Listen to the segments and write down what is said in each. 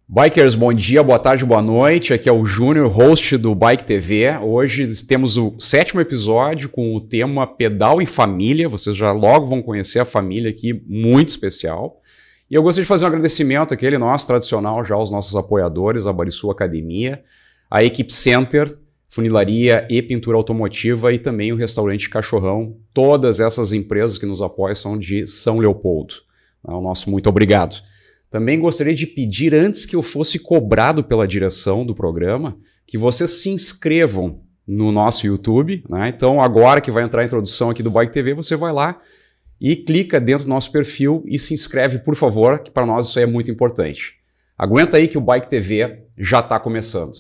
Bikers, bom dia, boa tarde, boa noite. Aqui é o Júnior, host do Bike TV. Hoje temos o 7º episódio com o tema Pedal em Família. Vocês já logo vão conhecer a família aqui, muito especial. E eu gostaria de fazer um agradecimento àquele nosso tradicional já aos nossos apoiadores, a Barisul Academia, a Equipe Center, Funilaria e Pintura Automotiva e também o Restaurante Cachorrão. Todas essas empresas que nos apoiam são de São Leopoldo. O nosso muito obrigado. Também gostaria de pedir, antes que eu fosse cobrado pela direção do programa, que vocês se inscrevam no nosso YouTube, né? Então, agora que vai entrar a introdução aqui do Bike TV, você vai lá e clica dentro do nosso perfil e se inscreve, por favor, que para nós isso aí é muito importante. Aguenta aí que o Bike TV já está começando.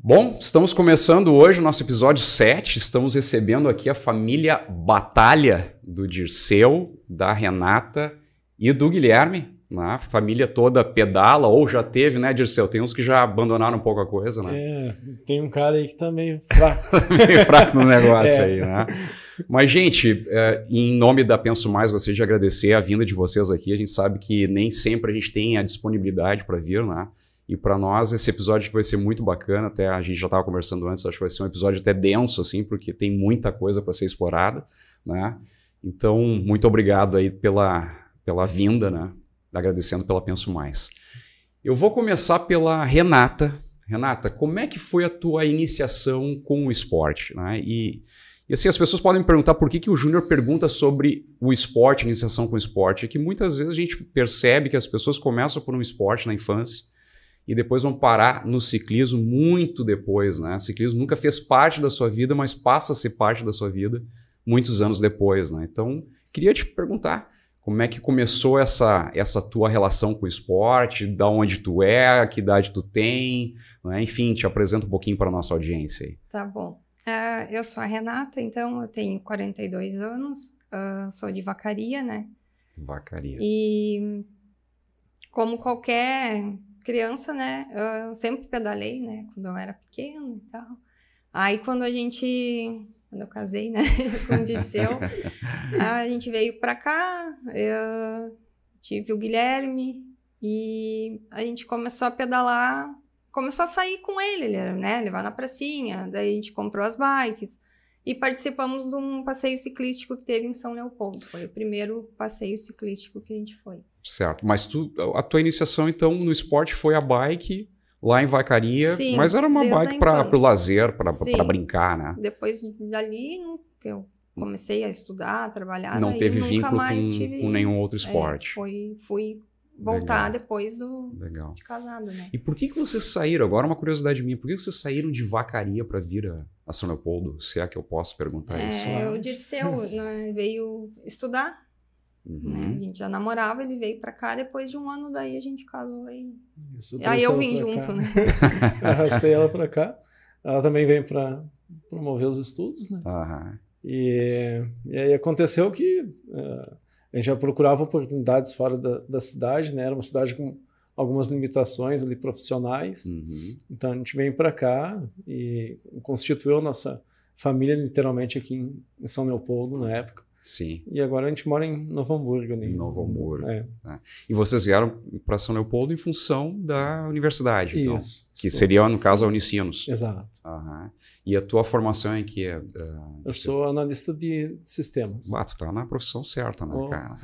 Bom, estamos começando hoje o nosso episódio 7, estamos recebendo aqui a família Batalha do Dirceu, da Renata e do Guilherme, né? A família toda pedala, ou já teve, né, Dirceu? Tem uns que já abandonaram um pouco a coisa, né? É, tem um cara aí que tá meio fraco. Meio fraco no negócio aí, né? Mas, gente, em nome da Penso Mais, gostaria de agradecer a vinda de vocês aqui. A gente sabe que nem sempre a gente tem a disponibilidade para vir, né? E para nós esse episódio vai ser muito bacana, até a gente já estava conversando antes, acho que vai ser um episódio até denso, assim, porque tem muita coisa para ser explorada, né? Então, muito obrigado aí pela vinda, né? Agradecendo pela Penso Mais. Eu vou começar pela Renata. Renata, como é que foi a tua iniciação com o esporte, né? E assim, as pessoas podem me perguntar por que o Júnior pergunta sobre o esporte, iniciação com o esporte. É que muitas vezes a gente percebe que as pessoas começam por um esporte na infância, e depois vão parar no ciclismo muito depois, né? O ciclismo nunca fez parte da sua vida, mas passa a ser parte da sua vida muitos anos depois, né? Então, queria te perguntar como é que começou essa tua relação com o esporte, da onde tu é, que idade tu tem, né? Enfim, te apresenta um pouquinho para a nossa audiência aí. Tá bom. Eu sou a Renata, então eu tenho 42 anos, sou de Vacaria, né? Vacaria. E como qualquer criança, né, eu sempre pedalei, né, quando eu era pequena e tal. Aí quando eu casei, né, com o Dirceu, a gente veio pra cá, eu tive o Guilherme e a gente começou a pedalar, começou a sair com ele, né, levar na pracinha, daí a gente comprou as bikes e participamos de um passeio ciclístico que teve em São Leopoldo. Foi o primeiro passeio ciclístico que a gente foi. Certo, mas a tua iniciação então no esporte foi a bike lá em Vacaria. Sim, mas era uma bike para o lazer, para brincar, né? Depois dali eu comecei a estudar, a trabalhar. Não teve vínculo com nenhum outro esporte. Fui voltar depois de casado, né? E por que vocês saíram? Agora uma curiosidade minha, por que vocês saíram de Vacaria para vir a São Leopoldo? Se é que eu posso perguntar isso. O Dirceu veio estudar. Né? A gente já namorava, ele veio pra cá, depois de um ano daí a gente casou aí eu vim junto, cá, né? Arrastei ela pra cá, ela também veio pra promover os estudos, né? E aí aconteceu que a gente já procurava oportunidades fora da cidade, né? Era uma cidade com algumas limitações ali profissionais, então a gente veio pra cá e constituiu nossa família literalmente aqui em São Leopoldo na época. Sim. E agora a gente mora em Novo Hamburgo. Em Novo Hamburgo. E vocês vieram para São Leopoldo em função da universidade, então? Isso. Que seria, no caso, a Unicinos. Exato. E a tua formação em que é? Eu sou analista de sistemas. Tu tá na profissão certa, né, cara?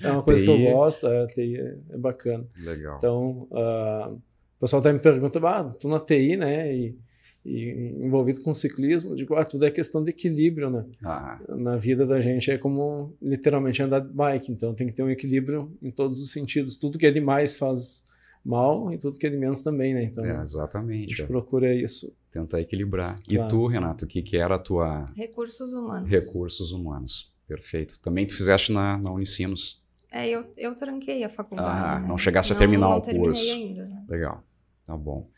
É uma coisa que eu gosto, TI é bacana. Legal. Então, o pessoal até me pergunta, tu na TI, né, e envolvido com ciclismo, eu digo, tudo é questão de equilíbrio, né? Na vida da gente é como literalmente andar de bike, então tem que ter um equilíbrio em todos os sentidos. Tudo que é demais faz mal e tudo que é de menos também, né? Então, exatamente. A gente procura isso. Tentar equilibrar. E tu, Renato, o que era a tua... Recursos humanos. Recursos humanos. Perfeito. Também tu fizeste na Unicinos. Eu tranquei a faculdade. Né? Não chegasse a terminar o curso. Ainda, né? Legal, tá bom.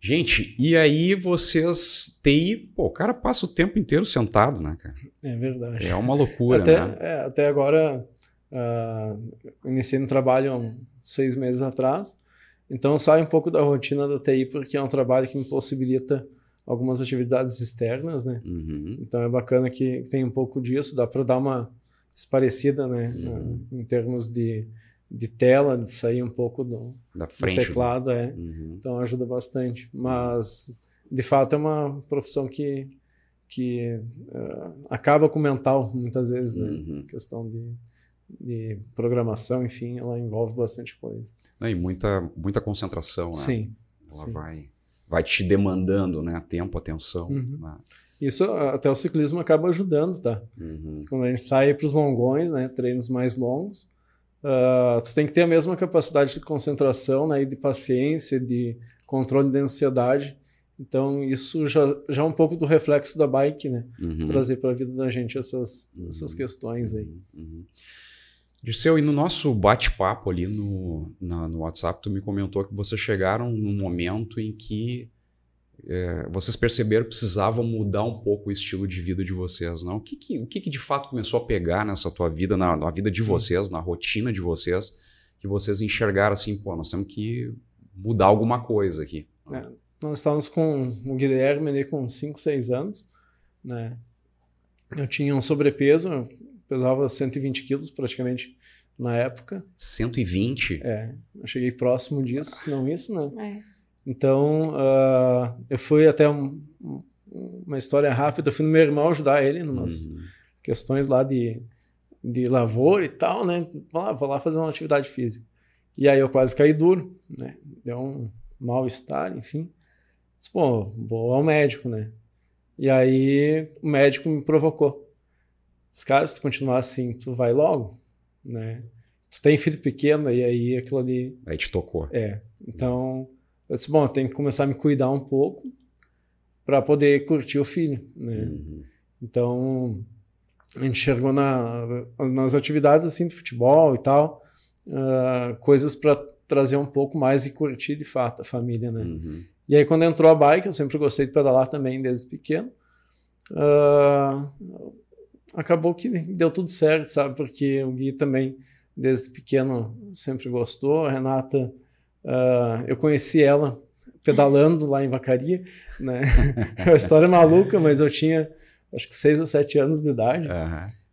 Gente, e aí vocês... TI, o cara passa o tempo inteiro sentado, né, cara? É verdade. É uma loucura, né? Até agora, iniciei no trabalho há uns 6 meses atrás, então eu saio um pouco da rotina da TI, porque é um trabalho que me possibilita algumas atividades externas, né? Então é bacana que tem um pouco disso, dá para dar uma esparecida, né? Em termos de tela, de sair um pouco da frente, do teclado, então ajuda bastante. Mas, de fato, é uma profissão que acaba com o mental, muitas vezes, né? Questão de programação, enfim, ela envolve bastante coisa. E muita concentração, né? Sim. Ela vai te demandando, né? Tempo, atenção. Né? Isso até o ciclismo acaba ajudando, tá? Quando a gente sai para os longões, né? Treinos mais longos, tu tem que ter a mesma capacidade de concentração, né? E de paciência, de controle de ansiedade. Então, isso já é um pouco do reflexo da bike, né? Trazer para a vida da gente essas questões aí. Dirceu, e no nosso bate-papo ali no WhatsApp, tu me comentou que vocês chegaram num momento em que vocês perceberam que precisavam mudar um pouco o estilo de vida de vocês, não? O que de fato começou a pegar nessa tua vida, na vida de vocês, na rotina de vocês, que vocês enxergaram assim, nós temos que mudar alguma coisa aqui? Nós estávamos com o Guilherme ali com 5, 6 anos, né? Eu tinha um sobrepeso, eu pesava 120 quilos praticamente na época. 120? Eu cheguei próximo disso, se não isso, né? Então, eu fui até uma história rápida, eu fui no meu irmão ajudar ele em umas questões lá de lavoura e tal, né? Vou lá fazer uma atividade física. E aí eu quase caí duro, né? Deu um mal-estar, enfim. Disse, vou ao médico, né? E aí o médico me provocou. Disse, cara, se tu continuar assim, tu vai logo, né? Tu tem filho pequeno, e aí aquilo ali... Aí te tocou. Então, eu disse, eu tenho que começar a me cuidar um pouco para poder curtir o filho, né? Então, a gente chegou nas atividades, assim, de futebol e tal, coisas para trazer um pouco mais e curtir, de fato, a família, né? E aí, quando entrou a bike, eu sempre gostei de pedalar também, desde pequeno, acabou que deu tudo certo, sabe? Porque o Gui também, desde pequeno, sempre gostou. A Renata, eu conheci ela pedalando lá em Vacaria, né? É uma história maluca, mas eu tinha, acho que 6 ou 7 anos de idade.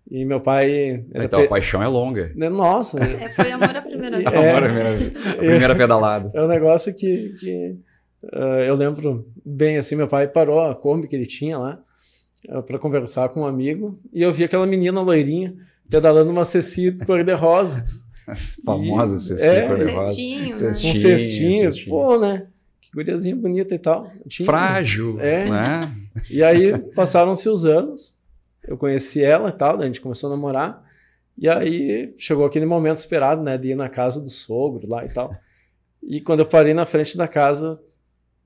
E meu pai... Então a paixão é longa. Nossa! Foi amor à primeira vez. A primeira pedalada. É um negócio que eu lembro bem, assim, meu pai parou a Kombi que ele tinha lá para conversar com um amigo, e eu vi aquela menina loirinha pedalando uma Ceci cor-de-rosa. Famosa Ceci cor-de-rosa. Cestinho, um cestinho. Pô, né? Que guriazinha bonita e tal. Frágil, né? E aí passaram-se os anos, eu conheci ela e tal, a gente começou a namorar, e aí chegou aquele momento esperado, né, de ir na casa do sogro lá e tal. E quando eu parei na frente da casa,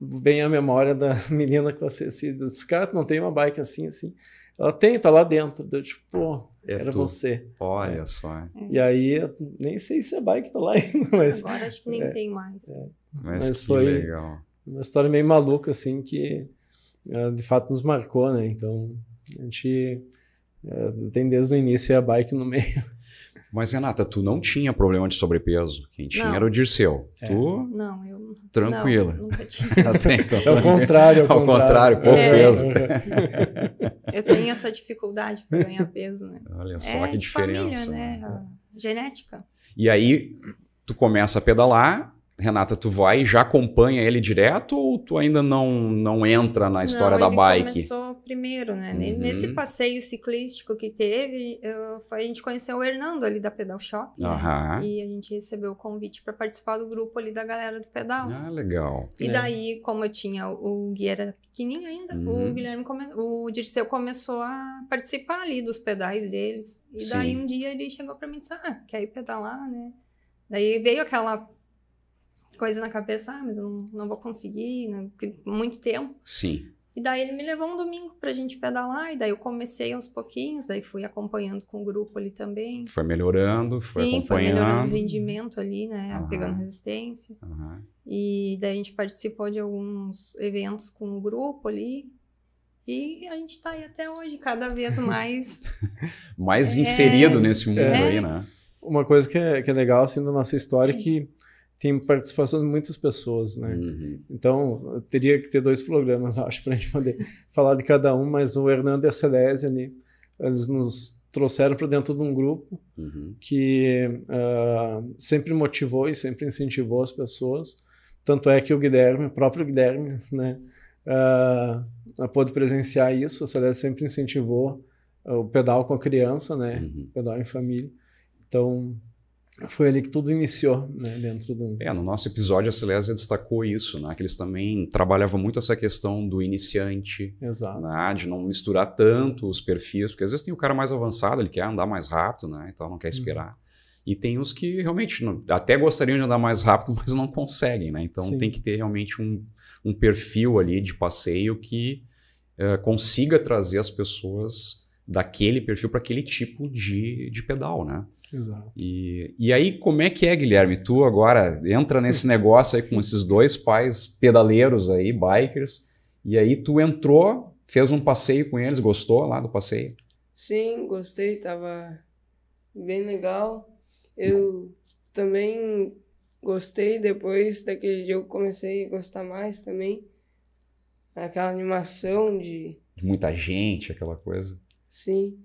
vem a memória da menina com a Ceci. Disse, cara, tu não tem uma bike assim? Ela tem, tá lá dentro. Eu, tipo, era você. Olha só. E aí, eu nem sei se a bike tá lá ainda, mas... Agora acho que nem tem mais. Mas que foi legal. Uma história meio maluca, assim, que de fato nos marcou, né? Então, a gente tem desde o início a bike no meio. Mas, Renata, tu não tinha problema de sobrepeso. Quem tinha era o Dirceu. Tu? Não, eu... Tranquila. Não, nunca tinha. Então, ao contrário. Ao contrário, pouco peso. Eu tenho essa dificuldade para ganhar peso, né? Olha só que diferença. Família, né? Genética. E aí, tu começa a pedalar... Renata, tu vai e já acompanha ele direto ou tu ainda não entra na história da bike? Ele começou primeiro, né? Nesse passeio ciclístico que teve, a gente conheceu o Hernando ali da Pedal Shop, né? E a gente recebeu o convite para participar do grupo ali da galera do pedal. Ah, legal. E daí, como eu tinha, o Gui era pequenininho ainda, o Dirceu começou a participar ali dos pedais deles. E daí um dia ele chegou para mim e disse, quer ir pedalar, né? Daí veio aquela coisa na cabeça, mas eu não vou conseguir, né? Muito tempo. Sim. E daí ele me levou um domingo pra gente pedalar, e daí eu comecei aos pouquinhos, aí fui acompanhando com o grupo ali também. Foi melhorando, foi acompanhando. Sim, foi melhorando o rendimento ali, né? Pegando resistência. E daí a gente participou de alguns eventos com o grupo ali. E a gente tá aí até hoje, cada vez mais... mais inserido nesse mundo aí, né? Uma coisa que é legal, assim, da nossa história é que tem participação de muitas pessoas, né? Então, eu teria que ter 2 programas, acho, pra gente poder falar de cada um, mas o Hernando e a Celésia ali, eles nos trouxeram para dentro de um grupo que sempre motivou e sempre incentivou as pessoas. Tanto é que o próprio Guilherme, né, pôde presenciar isso. A Celésia sempre incentivou o pedal com a criança, né? Pedal em família. Então, foi ali que tudo iniciou, né, dentro do... no nosso episódio a Celésia destacou isso, né, que eles também trabalhavam muito essa questão do iniciante, né, de não misturar tanto os perfis, porque às vezes tem o cara mais avançado, ele quer andar mais rápido, né, então não quer esperar. E tem os que realmente até gostariam de andar mais rápido, mas não conseguem, né, então tem que ter realmente um perfil ali de passeio que consiga trazer as pessoas daquele perfil para aquele tipo de pedal, né? Exato. E aí, como é que é, Guilherme? Tu agora entra nesse negócio aí com esses 2 pais pedaleiros aí, bikers, e aí tu entrou, fez um passeio com eles, gostou lá do passeio? Sim, gostei, tava bem legal. Eu também gostei, depois daquele dia eu comecei a gostar mais também. Aquela animação de... muita gente, aquela coisa. Sim.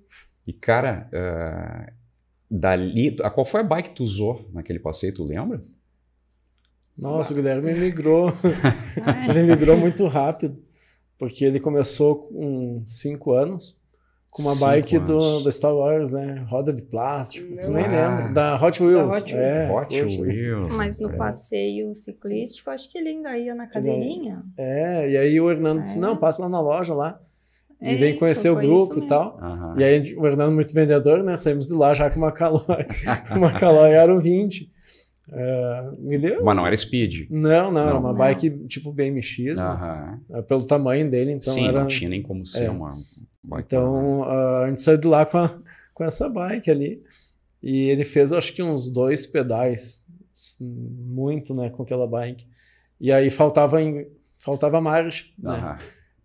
E cara... dali, qual foi a bike que tu usou naquele passeio, tu lembra? Nossa, o Guilherme migrou. Ele migrou muito rápido, porque ele começou com 5 anos, com uma bike do Star Wars, né? Roda de plástico, tu nem lembra. Da Hot Wheels. Hot Wheels. Mas no passeio ciclístico, acho que ele ainda ia na cadeirinha. E aí o Hernando disse, não, passa lá na loja lá. E vem conhecer o grupo e tal. E aí o Hernando, muito vendedor, né? Saímos de lá já com uma Caloi Aro 20. Mas não era Speed? Não, era uma bike tipo BMX, né? Pelo tamanho dele, então não tinha nem como ser uma bike. Então a gente saiu de lá com essa bike ali. E ele fez, acho que uns 2 pedais, muito, né? Com aquela bike. E aí faltava marcha, né?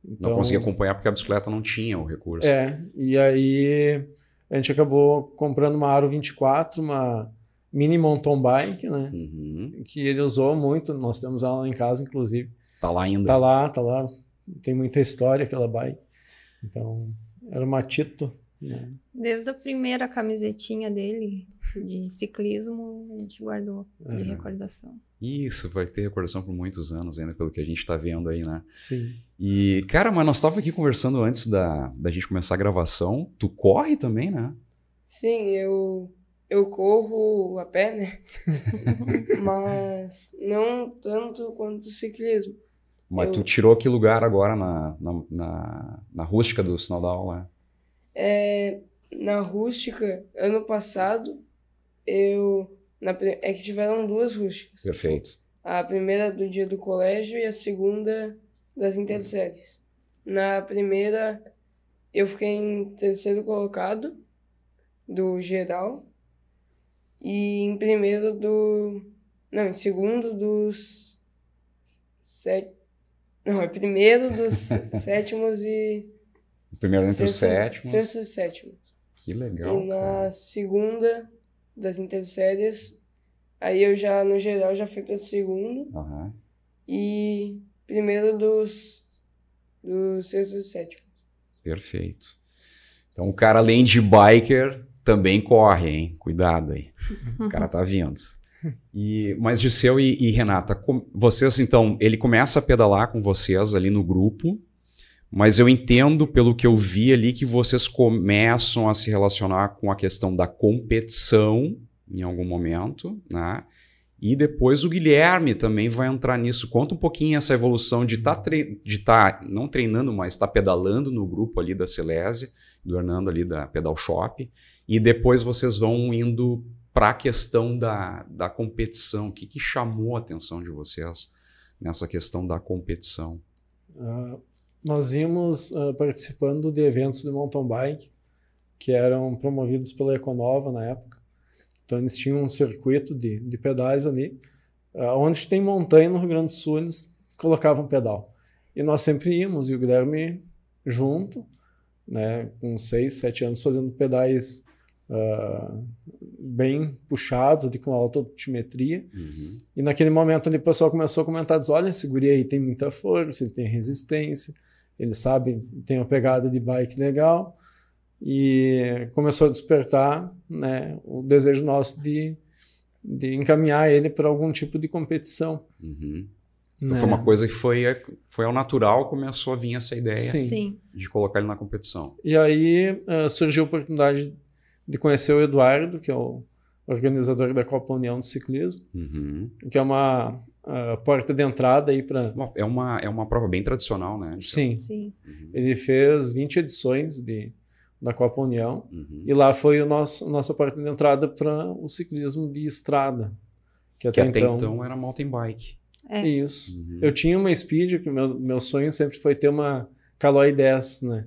Então, não conseguia acompanhar porque a bicicleta não tinha o recurso. E aí a gente acabou comprando uma Aro 24, uma mini mountain bike, né? Que ele usou muito, nós temos ela lá em casa, inclusive. Tá lá ainda? Tá lá. Tem muita história aquela bike. Então, era uma Tito. Né? Desde a primeira camisetinha dele, de ciclismo, a gente guardou de recordação. Isso, vai ter recordação por muitos anos ainda, pelo que a gente tá vendo aí, né? Sim. E, cara, mas nós estávamos aqui conversando antes da gente começar a gravação. Tu corre também, né? Sim, eu corro a pé, né? Mas não tanto quanto o ciclismo. Mas tu tirou que lugar agora na rústica do Sinal da Aula? Na rústica, ano passado, é que tiveram 2 rústicas. Perfeito. A primeira do dia do colégio e a segunda das interséries. Na primeira, eu fiquei em 3º colocado do geral e em segundo dos primeiro dos sétimos e... Primeiro entre os sétimos. Sexto e sétimo. Que legal, e na segunda das interséries, aí eu já, no geral, já fui para segundo. E primeiro dos sexto e sétimo. Perfeito. Então o cara, além de biker, também corre, hein? Cuidado aí. O cara tá vindo. Mas Gisele e Renata, vocês então, ele começa a pedalar com vocês ali no grupo, mas eu entendo pelo que eu vi ali que vocês começam a se relacionar com a questão da competição em algum momento, né? E depois o Guilherme também vai entrar nisso. Conta um pouquinho essa evolução de estar não treinando, mas estar pedalando no grupo ali da Celésia, do Hernando ali da Pedal Shop, e depois vocês vão indo para a questão da competição. O que chamou a atenção de vocês nessa questão da competição? Nós vimos participando de eventos de mountain bike que eram promovidos pela Econova na época. Então eles tinham um circuito de pedais ali. Onde tem montanha no Rio Grande do Sul, eles colocavam pedal. E nós sempre íamos, e o Guilherme junto, né, com 6, 7 anos, fazendo pedais bem puxados, ali, com alta altimetria. Uhum. E naquele momento ali o pessoal começou a comentar, diz, olha, esse guri aí tem muita força, ele tem resistência, ele sabe, tem uma pegada de bike legal. E começou a despertar, né, o desejo nosso de encaminhar ele para algum tipo de competição. Uhum. Então foi uma coisa que foi ao natural, começou a vir essa ideia Sim. de colocar ele na competição. E aí surgiu a oportunidade de conhecer o Eduardo, que é o organizador da Copa União de Ciclismo, Uhum. que é uma porta de entrada aí para... É uma prova bem tradicional, né? Sim. Sim. Uhum. Ele fez 20 edições da Copa União, uhum. e lá foi nossa porta de entrada para o ciclismo de estrada. Que até então era mountain bike. Isso. Uhum. Eu tinha uma Speed, que meu sonho sempre foi ter uma Caloi 10, né?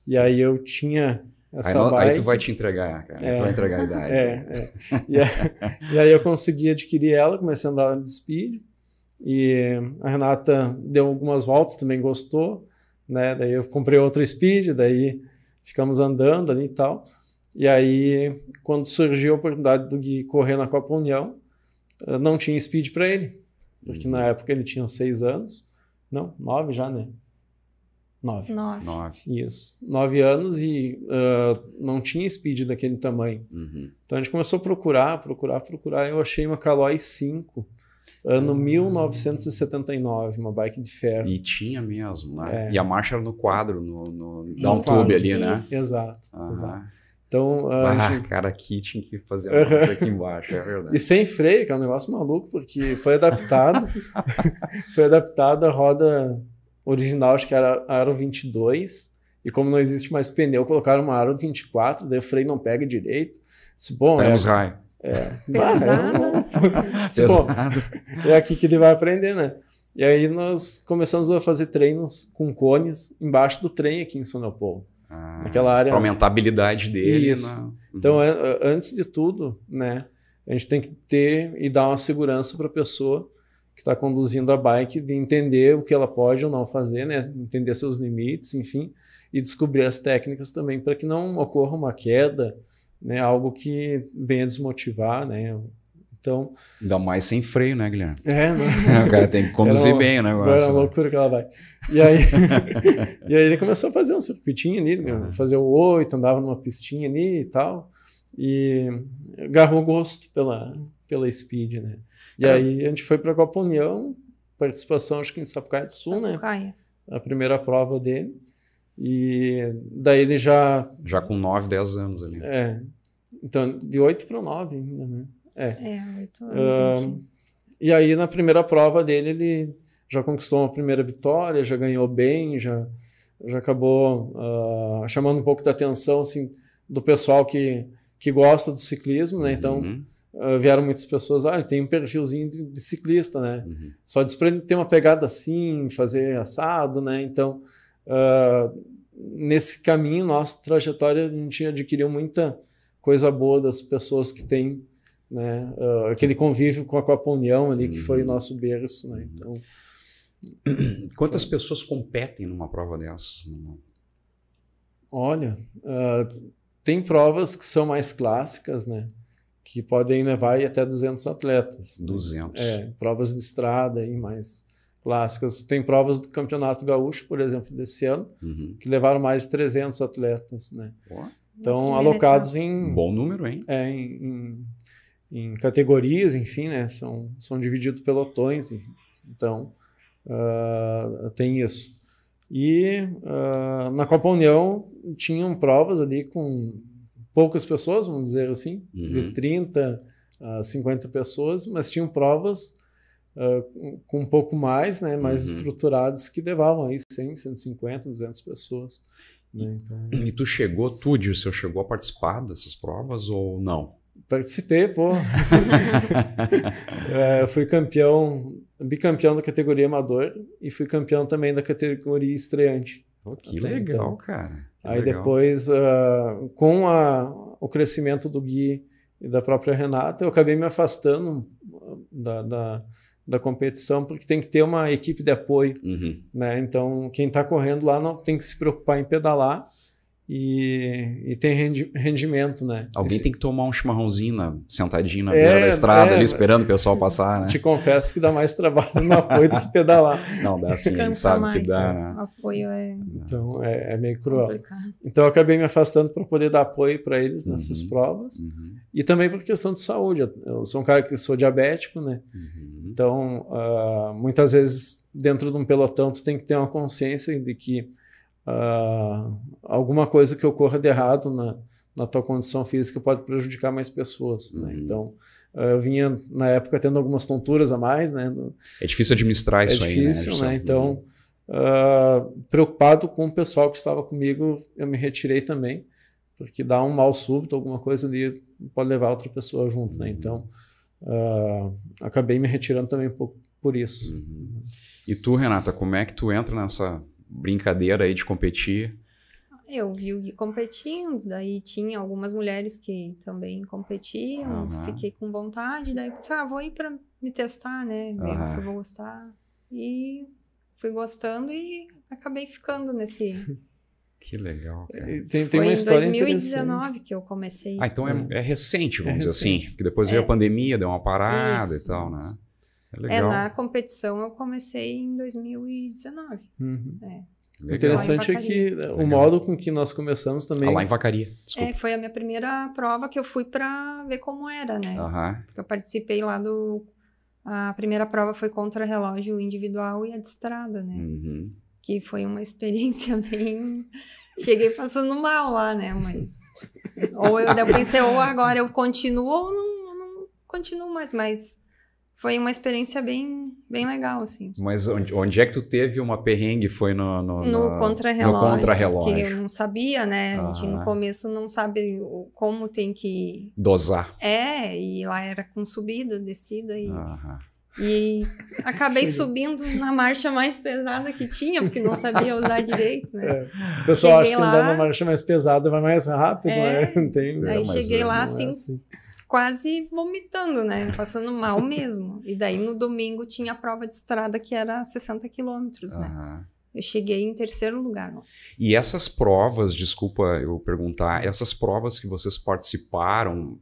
E aí eu tinha essa bike. Aí tu vai te entregar, cara. Aí tu vai entregar a idade. E aí eu consegui adquirir ela, comecei a andar de Speed. E a Renata deu algumas voltas, também gostou, né? Daí eu comprei outra Speed, daí ficamos andando ali e tal. E aí, quando surgiu a oportunidade do Gui correr na Copa União, não tinha Speed para ele. Porque na época ele tinha 6 anos. Não, 9 já, né? 9. 9. Isso. 9 anos e não tinha Speed daquele tamanho. Uhum. Então a gente começou a procurar. Eu achei uma Caloi 5, ano 1979, uma bike de ferro. E tinha mesmo, né? E a marcha era no quadro, no tube ali, né? Exato. Então, cara, aqui tinha que fazer a marcha aqui embaixo, é verdade. E sem freio, que é um negócio maluco, porque foi adaptado. Foi adaptada a roda original, acho que era aro 22. E como não existe mais pneu, colocaram uma aro 24, daí o freio não pega direito. Bom, pega uns raios. Pesado. É aqui que ele vai aprender, né? E aí nós começamos a fazer treinos com cones embaixo do trem aqui em São Leopoldo. Naquela área. Para aumentar a habilidade dele. Isso. Então, antes de tudo, né, a gente tem que ter e dar uma segurança para a pessoa que está conduzindo a bike, de entender o que ela pode ou não fazer, né, entender seus limites, enfim, e descobrir as técnicas também para que não ocorra uma queda, né, algo que venha desmotivar, né. Então, ainda mais sem freio, né, Guilherme? Né? O cara tem que conduzir bem o negócio. Era uma loucura que ela vai. E aí ele começou a fazer um circuitinho ali, fazer o 8, andava numa pistinha ali e tal, e agarrou gosto pela Speed, né? E aí a gente foi para a Copa União, participação acho que em Sapucaia do Sul, né? A primeira prova dele. E daí ele já com 9, 10 anos ali. Então, de 8 para 9 ainda, né? 8 anos. E aí, na primeira prova dele, ele já conquistou uma primeira vitória, já ganhou bem, já acabou chamando um pouco da atenção assim, do pessoal que gosta do ciclismo, né? Então, vieram muitas pessoas, ele tem um perfilzinho de ciclista, né? Só diz para ele ter uma pegada assim, fazer assado, né? Então, nesse caminho, nossa trajetória, a gente adquiriu muita coisa boa das pessoas que têm, né, aquele convívio com a Copa União ali, que foi o nosso berço, né? Então, quantas pessoas competem numa prova dessas? Olha, tem provas que são mais clássicas, né, que podem levar até 200 atletas. 200? Provas de estrada e mais clássicas. Tem provas do Campeonato Gaúcho, por exemplo, desse ano, que levaram mais de 300 atletas, né? Então, alocados em... Bom número, hein? Em categorias, enfim, né? São divididos pelotões. Então, tem isso. E na Copa União tinham provas ali com poucas pessoas, vamos dizer assim, de 30 a 50 pessoas, mas tinham provas com um pouco mais, né? Mais estruturadas, que levavam aí 100, 150, 200 pessoas. Né? Então... E tu chegou a participar dessas provas ou não? Participei, pô. Eu fui bicampeão da categoria amador e fui campeão também da categoria estreante. Oh, que legal, então, cara. Que aí legal. Depois, com o crescimento do Gui e da própria Renata, eu acabei me afastando da competição, porque tem que ter uma equipe de apoio. Né? Então, quem está correndo lá não tem que se preocupar em pedalar, e tem rendimento, né? Alguém tem que tomar um chimarrãozinho sentadinho na beira da estrada, ali esperando o pessoal passar, né? Te confesso que dá mais trabalho no apoio do que pedalar. Não, dá sim, a gente sabe mais. Que dá, né? O apoio Então, é meio cruel. Complicado. Então, eu acabei me afastando para poder dar apoio para eles nessas provas. E também por questão de saúde. Eu sou um cara que sou diabético, né? Então, muitas vezes, dentro de um pelotão, tu tem que ter uma consciência de que alguma coisa que ocorra de errado na tua condição física pode prejudicar mais pessoas, né? Então, eu vinha, na época, tendo algumas tonturas a mais, né? É difícil administrar isso aí, né? É difícil, né? Então, preocupado com o pessoal que estava comigo, eu me retirei também, porque dá um mal súbito, alguma coisa ali, pode levar outra pessoa junto, né? Então, acabei me retirando também um pouco por isso. E tu, Renata, como é que tu entra nessa brincadeira aí de competir? Eu vi o Gui competindo, daí tinha algumas mulheres que também competiam, fiquei com vontade, daí pensei, vou ir para me testar, né, ver se eu vou gostar, e fui gostando e acabei ficando nesse... Que legal, cara. Tem Foi uma história em 2019 que eu comecei. Então é recente, vamos dizer assim, porque depois veio a pandemia, deu uma parada e tal, né? É legal. Na competição eu comecei em 2019. O interessante é que o modo com que nós começamos também... lá em Vacaria, desculpa. Foi a minha primeira prova que eu fui para ver como era, né? Porque eu participei lá a primeira prova foi contra relógio individual e a de estrada, né? Que foi uma experiência bem... Cheguei passando mal lá, né? Mas... eu pensei, ou agora eu continuo ou não continuo mais, mas... Foi uma experiência bem legal, assim. Mas onde é que tu teve uma perrengue? Foi no contra-relógio. No contra-relógio. Que eu não sabia, né? A gente no começo não sabe como tem que... dosar. E lá era com subida, descida e acabei subindo na marcha mais pesada que tinha, porque não sabia usar direito, né? O pessoal acha que andar na marcha mais pesada vai mais rápido, né? Aí cheguei lá assim, quase vomitando, né? Passando mal mesmo. E daí no domingo tinha a prova de estrada que era 60 quilômetros, né? Eu cheguei em terceiro lugar. E essas provas, desculpa eu perguntar, essas provas que vocês participaram,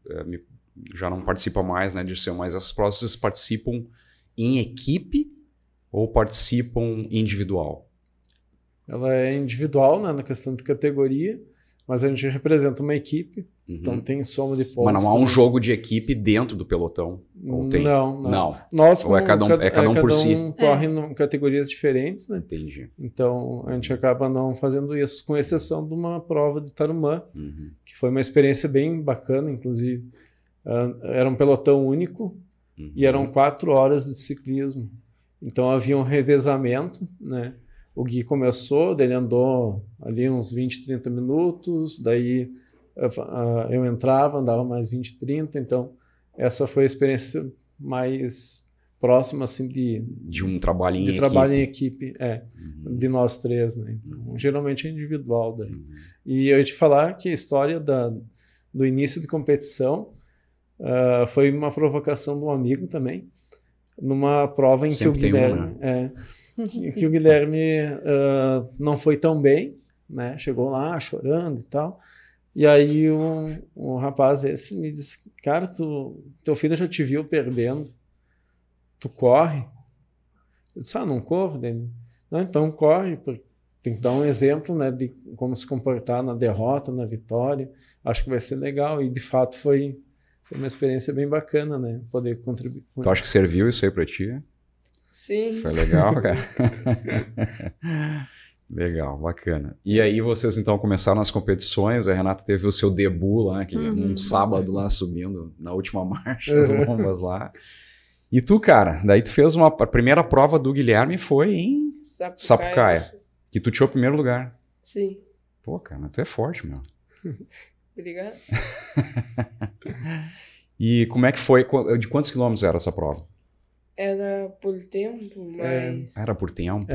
já não participa mais, né, Dirceu, mas essas provas vocês participam em equipe ou participam individual? Ela é individual, né, na questão de categoria, mas a gente representa uma equipe, então tem soma de pontos. Mas não há um jogo de equipe dentro do pelotão? Ou tem? Não. Nós, ou é cada um por si? Corre em categorias diferentes, né? Entendi. Então, a gente acaba não fazendo isso, com exceção de uma prova de Tarumã, que foi uma experiência bem bacana, inclusive. Era um pelotão único e eram 4 horas de ciclismo. Então, havia um revezamento, né? O Gui começou, ele andou ali uns 20, 30 minutos, daí eu entrava, andava mais 20, 30, então essa foi a experiência mais próxima, assim, de um trabalho em equipe. Trabalho em equipe, de nós três, né? Então, geralmente é individual daí. E eu ia te falar que a história do início de competição foi uma provocação de um amigo também, numa prova em sempre que o Guilherme... que o Guilherme não foi tão bem, né? Chegou lá chorando e tal. E aí um rapaz esse me disse, cara, teu filho já te viu perdendo, tu corre? Eu disse, não corro. Dele. Não, então corre, tem que dar um exemplo, né, de como se comportar na derrota, na vitória. Acho que vai ser legal. E de fato foi uma experiência bem bacana, né? Poder contribuir. Tu acha que serviu isso aí pra ti? Sim. Foi legal, cara? Legal, bacana. E aí vocês então começaram as competições, a Renata teve o seu debut lá, um sábado lá subindo na última marcha, as lombas lá. E tu, cara, daí tu fez a primeira prova do Guilherme foi em Sapucaia, que tu tirou o primeiro lugar. Sim. Pô, cara, tu é forte, meu. Obrigado. E como é que foi? De quantos quilômetros era essa prova? Era por tempo, mas... Era por tempo?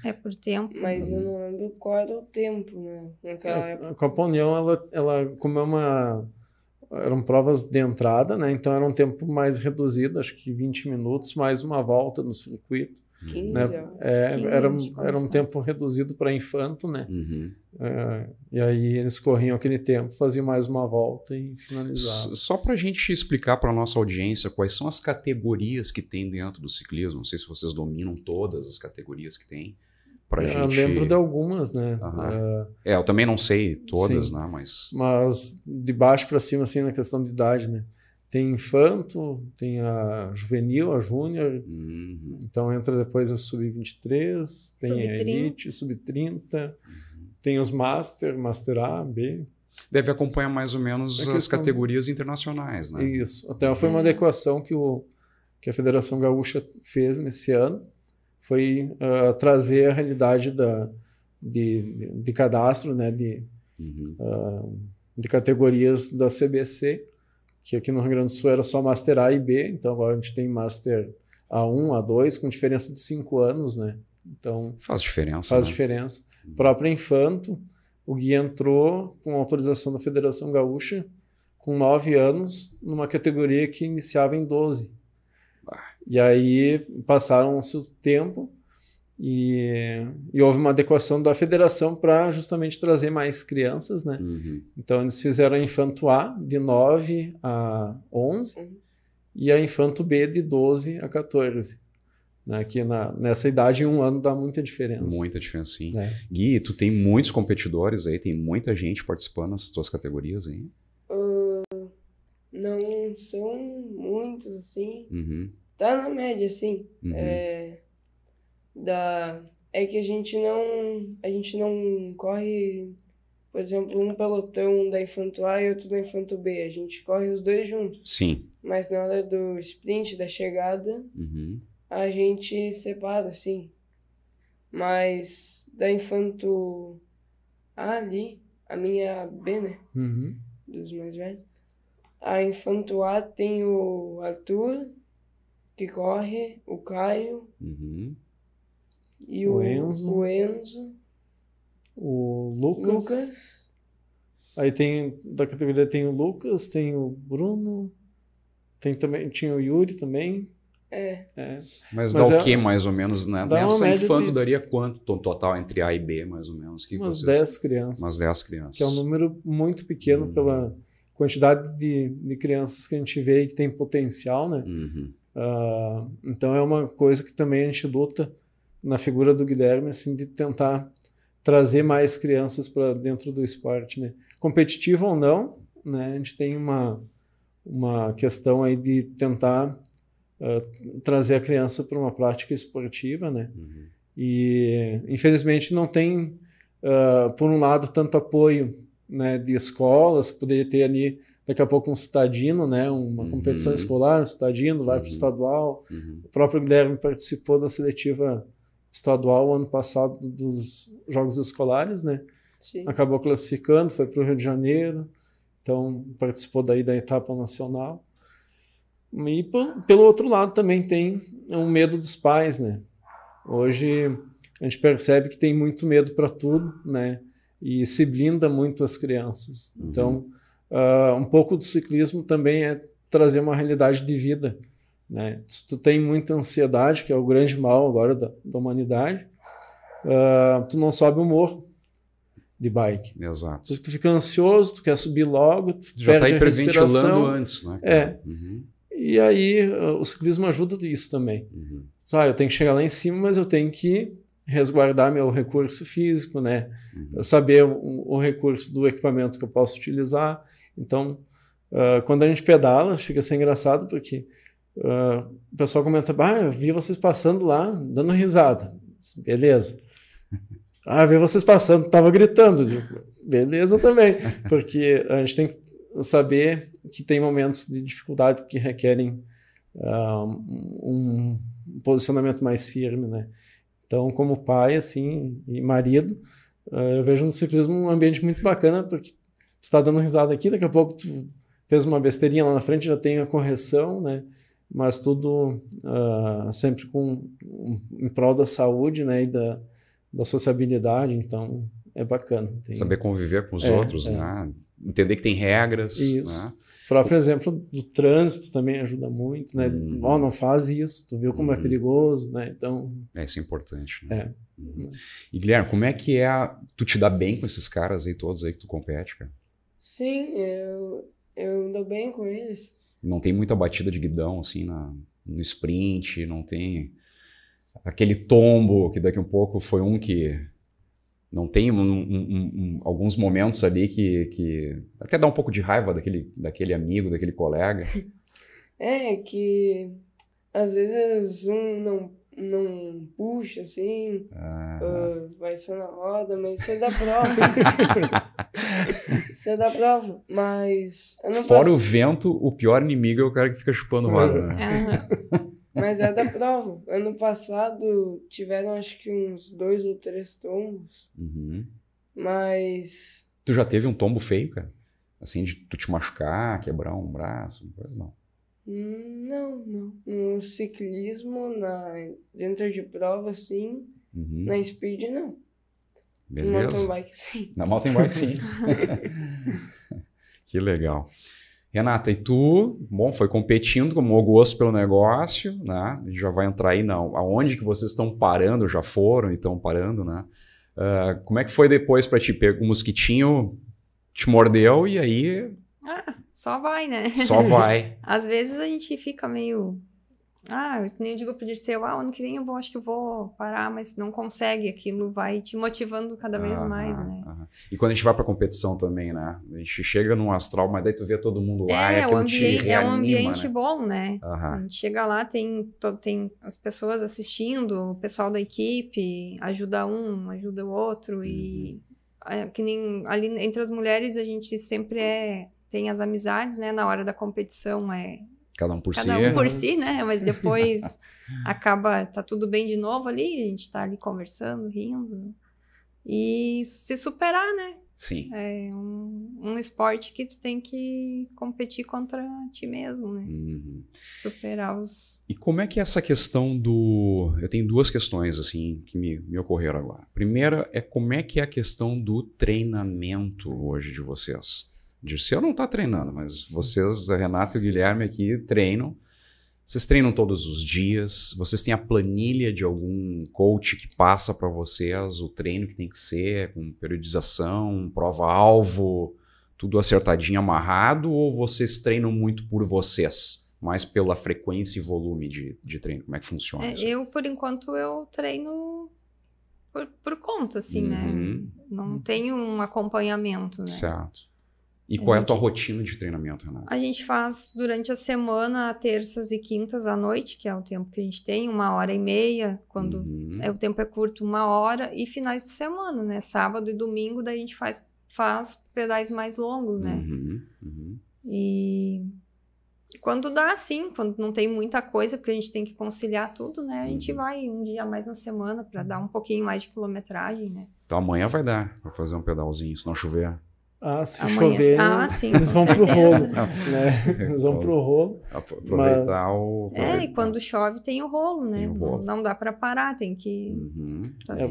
É por tempo. Mas eu não lembro qual era o tempo, né? Naquela época. A Copa União, ela como eram provas de entrada, né? Então era um tempo mais reduzido, acho que 20 minutos, mais uma volta no circuito. 15, né? 15 Era um tempo reduzido para infanto, né? Uhum. E aí eles corriam aquele tempo, faziam mais uma volta e finalizavam. Só para a gente explicar para a nossa audiência quais são as categorias que tem dentro do ciclismo. Não sei se vocês dominam todas as categorias que tem. Eu lembro de algumas, né? Eu também não sei todas, sim, né? Mas de baixo para cima, assim, na questão de idade, né? Tem infanto, tem a juvenil, a júnior, então entra depois a sub-23, tem a elite, sub-30, tem os master A, B. Deve acompanhar mais ou menos as categorias internacionais, né? Isso. Até foi uma adequação que a Federação Gaúcha fez nesse ano, foi trazer a realidade de cadastro, né, de categorias da CBC, que aqui no Rio Grande do Sul era só Master A e B, então agora a gente tem Master A1, A2, com diferença de 5 anos, né? Então, faz diferença. Faz diferença. O próprio infanto, o Gui entrou com autorização da Federação Gaúcha, com 9 anos, numa categoria que iniciava em 12. E aí passaram-se o tempo e houve uma adequação da federação para justamente trazer mais crianças, né? Então eles fizeram a Infanto A de 9 a 11 e a Infanto B de 12 a 14. Né? Que nessa idade, em um ano, dá muita diferença. Muita diferença, sim. Gui, tu tem muitos competidores aí, tem muita gente participando nessas tuas categorias aí? Não são muitos, assim. Tá na média, assim. É que a gente não corre, por exemplo, um pelotão da Infanto A e outro da Infanto B. A gente corre os dois juntos. Sim. Mas na hora do sprint, da chegada, a gente separa, assim. Mas da Infanto A ali, a minha B, né? Dos mais velhos. A Infanto A tem o Arthur, que corre, o Caio, e o Enzo, o Lucas. Aí da categoria tem o Lucas, tem o Bruno, tinha o Yuri também. Mas dá o que mais ou menos, né? Nessa Infanto daria quanto total entre A e B, mais ou menos? Umas 10 crianças. Umas 10 crianças. Que é um número muito pequeno pela quantidade de crianças que a gente vê e que tem potencial, né? Então é uma coisa que também a gente luta na figura do Guilherme, assim, de tentar trazer mais crianças para dentro do esporte, né? Competitivo ou não, né? A gente tem uma questão aí de tentar trazer a criança para uma prática esportiva, né? E infelizmente não tem, por um lado, tanto apoio, né, de escolas. Poderia ter ali daqui a pouco um citadino, né, uma competição escolar, um citadino vai para o estadual. O próprio Guilherme participou da seletiva estadual ano passado dos Jogos Escolares, né? Sim. Acabou classificando, foi para o Rio de Janeiro, então participou daí da etapa nacional. E pelo outro lado também tem um medo dos pais, né? Hoje a gente percebe que tem muito medo para tudo, né? E se blinda muito as crianças. Então, um pouco do ciclismo também é trazer uma realidade de vida, né? Se tu tem muita ansiedade, que é o grande mal agora da humanidade, tu não sobe o morro de bike. Exato. Tu fica ansioso, tu quer subir logo, tu já está aí preventilando antes, né? E aí o ciclismo ajuda isso também. Eu tenho que chegar lá em cima, mas eu tenho que resguardar meu recurso físico, né? Saber o recurso do equipamento que eu posso utilizar. Então, quando a gente pedala, chega a ser engraçado, porque o pessoal comenta, eu vi vocês passando lá, dando risada. Beleza. Vi vocês passando, estava gritando. Beleza também. Porque a gente tem que saber que tem momentos de dificuldade que requerem um posicionamento mais firme, né? Então, como pai, assim, e marido, eu vejo no ciclismo um ambiente muito bacana, porque tu tu tá dando risada aqui, daqui a pouco tu fez uma besteirinha lá na frente, já tem a correção, né? Mas tudo sempre em prol da saúde, né? E da sociabilidade, então é bacana. Saber conviver com os outros, né? Entender que tem regras. Isso. Né? O próprio exemplo do trânsito também ajuda muito, né? Não faz isso, tu viu como é perigoso, né? Então... Isso é importante, né? E Guilherme, como é que tu te dá bem com esses caras aí todos aí que tu compete, cara? Sim, eu dou bem com eles. Não tem muita batida de guidão, assim, no sprint, não tem aquele tombo que daqui a pouco foi que... Não tem alguns momentos ali que até dá um pouco de raiva daquele amigo, daquele colega. Que às vezes não puxa, assim, vai só na roda, mas isso é da prova. Isso é da prova, mas... Fora o vento, o pior inimigo é o cara que fica chupando roda, né? Mas é da prova. Ano passado tiveram acho que uns 2 ou 3 tombos. Mas... Tu já teve um tombo feio, cara? Assim, de tu te machucar, quebrar um braço, coisa não? Não. No ciclismo, dentro de prova, sim. Na speed, não. Beleza. Na mountain bike, sim. Na mountain bike, sim. Que legal. Renata, e tu, foi competindo com o gosto pelo negócio, né? Já vai entrar aí, não. Aonde que vocês estão parando, já foram e estão parando, né? Como é que foi depois para ti? O mosquitinho te mordeu e aí... Só vai, né? Só vai. Às vezes a gente fica meio... nem digo pro Dirceu, ano que vem acho que eu vou parar, mas não consegue, aquilo vai te motivando cada vez mais, né? E quando a gente vai pra competição também, né? A gente chega num astral, mas daí tu vê todo mundo lá e aquilo te reanima, é um ambiente, né? Bom, né? A gente chega lá, tem as pessoas assistindo, o pessoal da equipe, ajuda um, ajuda o outro, e que nem ali entre as mulheres a gente sempre tem as amizades, né? Na hora da competição Cada um por si, né? Mas depois tá tudo bem de novo ali, a gente tá ali conversando, rindo. E se superar, né? Sim. É um esporte que tu tem que competir contra ti mesmo, né? Superar os... E como é que é essa questão Eu tenho 2 questões, assim, que me ocorreram agora. Primeira é como é que é a questão do treinamento hoje de vocês? Dirceu não está treinando, mas vocês, a Renata e o Guilherme aqui, treinam. Vocês treinam todos os dias? Vocês têm a planilha de algum coach que passa para vocês o treino que tem que ser, com periodização, prova-alvo, tudo acertadinho, amarrado? Ou vocês treinam muito por vocês, mais pela frequência e volume de treino? Como é que funciona isso? Por enquanto, eu treino por conta, assim, né? Não tenho um acompanhamento, né? Certo. E qual é a tua rotina de treinamento, Renata? A gente faz durante a semana, terças e quintas à noite, que é o tempo que a gente tem, 1h30, quando o tempo é curto, 1 hora, e finais de semana, né? Sábado e domingo, daí a gente faz pedais mais longos, né? E quando dá, sim, quando não tem muita coisa, porque a gente tem que conciliar tudo, né? A gente vai um dia a mais na semana para dar um pouquinho mais de quilometragem, né? Então amanhã vai dar para fazer um pedalzinho, se não chover. Se chover, sim, eles vão pro rolo, né? Eles vão pro rolo. Aproveitar o... e quando chove tem o rolo, né? Não dá para parar, tem que...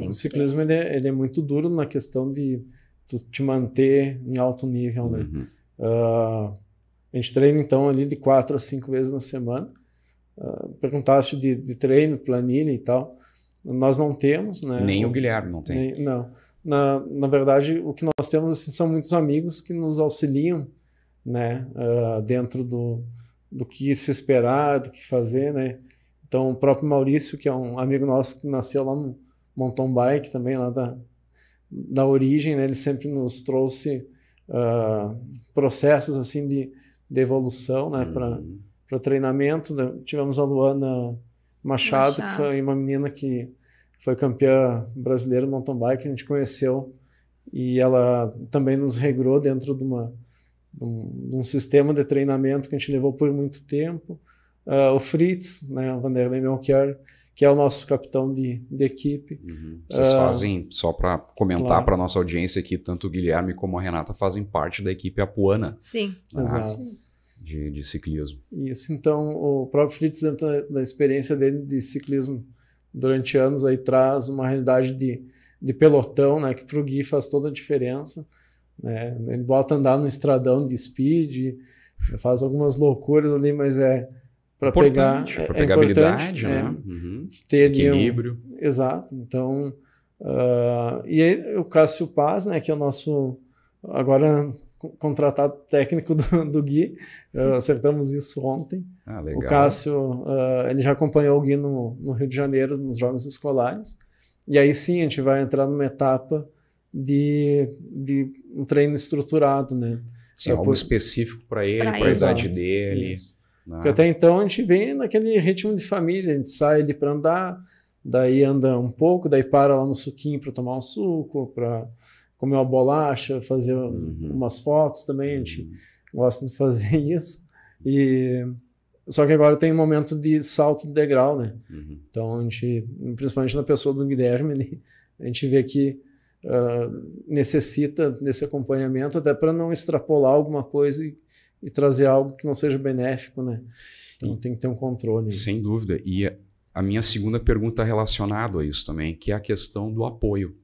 O ciclismo ele é muito duro na questão de tu te manter em alto nível, né? A gente treina, então, ali de 4 a 5 vezes na semana. Perguntaste de treino, planilha e tal. Nós não temos, né? Nem o Guilherme não tem. Não. Na verdade, o que nós temos assim, são muitos amigos que nos auxiliam, né, dentro do que se esperar, do que fazer, né? Então, o próprio Maurício, que é um amigo nosso que nasceu lá no mountain bike também, lá da origem, né? Ele sempre nos trouxe processos assim de evolução, né, para treinamento. Tivemos a Luana Machado, que foi uma menina que foi campeã brasileira de mountain bike, que a gente conheceu, e ela também nos regrou dentro de um sistema de treinamento que a gente levou por muito tempo. O Fritz, né, o Vanderlei Melchior, que é o nosso capitão de equipe. Vocês fazem, só para comentar para a nossa audiência aqui, tanto o Guilherme como a Renata fazem parte da equipe apuana. Sim. Exato. De ciclismo. Isso, então o próprio Fritz, dentro da experiência dele de ciclismo durante anos, aí traz uma realidade de pelotão, né, que para o Gui faz toda a diferença. Né? Ele volta a andar no estradão de speed, faz algumas loucuras ali, mas para pegar habilidade, né? Ter equilíbrio. Exato. Então, e aí, o Cássio Paz, né, que é o nosso agora contratado técnico do Gui, acertamos isso ontem. Legal. O Cássio, ele já acompanhou o Gui no Rio de Janeiro, nos Jogos Escolares, e aí sim a gente vai entrar numa etapa de um treino estruturado, né? Sim, algo específico para ele, para a idade dele. Né? Porque até então a gente vem naquele ritmo de família, a gente sai ali para andar, daí anda um pouco, daí para lá no suquinho para tomar um suco, para comer uma bolacha, fazer umas fotos também, a gente gosta de fazer isso. Só que agora tem um momento de salto de degrau, né? Então a gente, principalmente na pessoa do Guilherme, a gente vê que necessita desse acompanhamento até para não extrapolar alguma coisa e trazer algo que não seja benéfico, né? Então tem que ter um controle. Sem dúvida. E a minha segunda pergunta relacionada a isso também, que é a questão do apoio.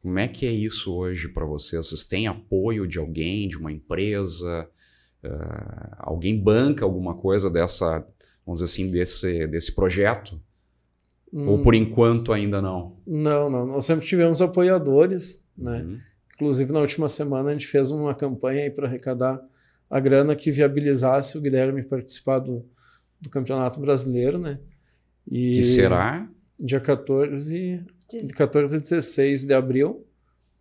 Como é que é isso hoje para vocês? Vocês têm apoio de alguém, de uma empresa? Alguém banca alguma coisa dessa, vamos dizer assim, desse projeto? Ou por enquanto ainda não? Não. Nós sempre tivemos apoiadores, né? Inclusive na última semana a gente fez uma campanha para arrecadar a grana que viabilizasse o Guilherme participar do Campeonato Brasileiro, né? Que será? Dia 14 a 16 de abril,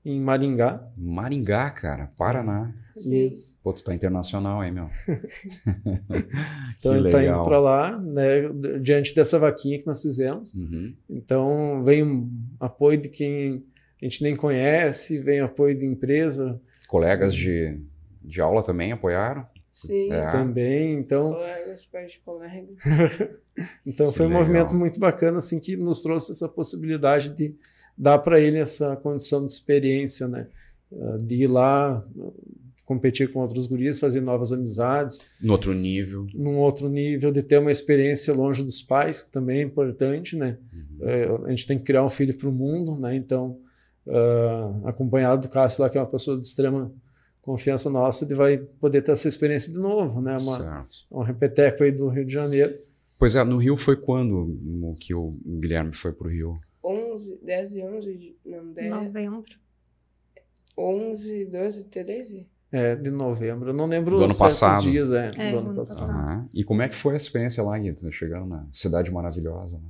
em Maringá. Maringá, cara, Paraná. Isso. Pô, tu tá internacional, hein, meu? Então ele tá indo para lá, né, diante dessa vaquinha que nós fizemos. Então vem um apoio de quem a gente nem conhece, vem apoio de empresa. Colegas de aula também apoiaram? Sim. Também, então... Colegas, pais de colegas. Então foi um movimento muito bacana, assim, que nos trouxe essa possibilidade de dar para ele essa condição de experiência, né? De ir lá, competir com outros guris, fazer novas amizades. Num outro nível. Num outro nível, de ter uma experiência longe dos pais, que também é importante, né? A gente tem que criar um filho para o mundo, né? Então, acompanhado do Cássio lá, que é uma pessoa de extrema confiança nossa, ele vai poder ter essa experiência de novo, né? Um repeteco aí do Rio de Janeiro. Pois é, no Rio foi quando que o Guilherme foi para o Rio? 10 e 11, não, 10... Novembro. 11, 12, 13? De novembro. Eu não lembro do ano passado. Dias, do ano passado. E como é que foi a experiência lá, Guilherme? Chegando na cidade maravilhosa, né?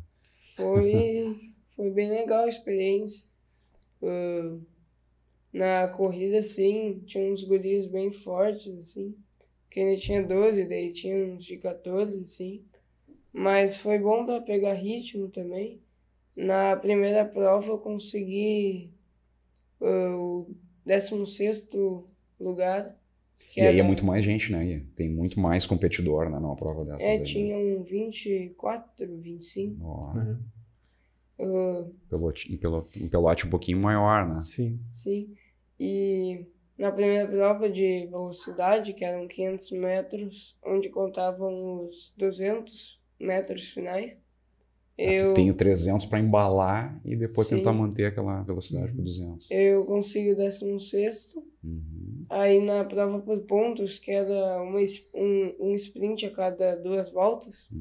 Foi bem legal a experiência. Na corrida, assim, tinha uns guris bem fortes, assim. Que ainda tinha 12, daí tinha uns de 14, assim. Mas foi bom para pegar ritmo também. Na primeira prova eu consegui o 16º lugar. E aí é muito mais gente, né? Tem muito mais competidor, né, numa prova dessas. Tinham 24, 25. Um pelote um pouquinho maior, né? Sim. E na primeira prova de velocidade, que eram 500 metros, onde contavam os 200 metros finais, eu tenho 300 para embalar e depois tentar manter aquela velocidade por 200. Eu consegui o 16º. Aí na prova por pontos, que era um sprint a cada 2 voltas,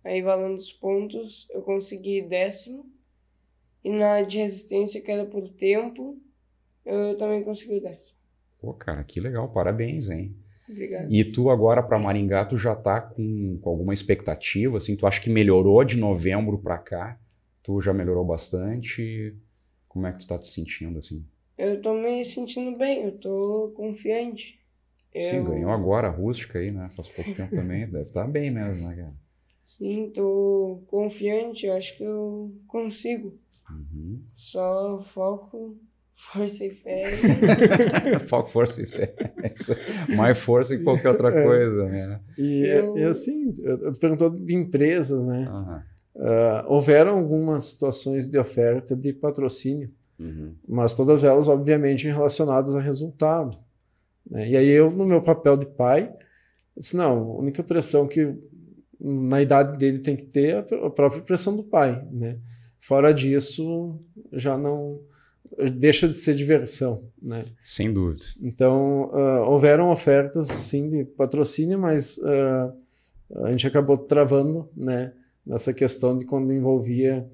aí valendo os pontos, eu consegui 10º. E na de resistência, que era por tempo, eu também consegui o 10º. Pô, cara, que legal. Parabéns, hein? Obrigado. E tu agora para Maringá, tu já tá com alguma expectativa, assim? Tu acha que melhorou de novembro para cá? Tu já melhorou bastante? Como é que tu tá te sentindo, assim? Eu tô me sentindo bem, eu tô confiante. Sim, ganhou agora a rústica aí, né? Faz pouco tempo também, deve estar bem mesmo, né, cara? Sim, tô confiante, eu acho que eu consigo. Só foco, força e fé. Foco, força e fé. Mais força que qualquer outra coisa, né? E assim, eu te perguntou de empresas, né? houveram algumas situações de oferta de patrocínio, mas todas elas, obviamente, relacionadas a resultado, né? E aí eu, no meu papel de pai, disse, não, a única pressão que na idade dele tem que ter é a própria pressão do pai, né? Fora disso, já não deixa de ser diversão, né? Sem dúvida. Então, houveram ofertas, sim, de patrocínio, mas a gente acabou travando, né, nessa questão de quando envolvia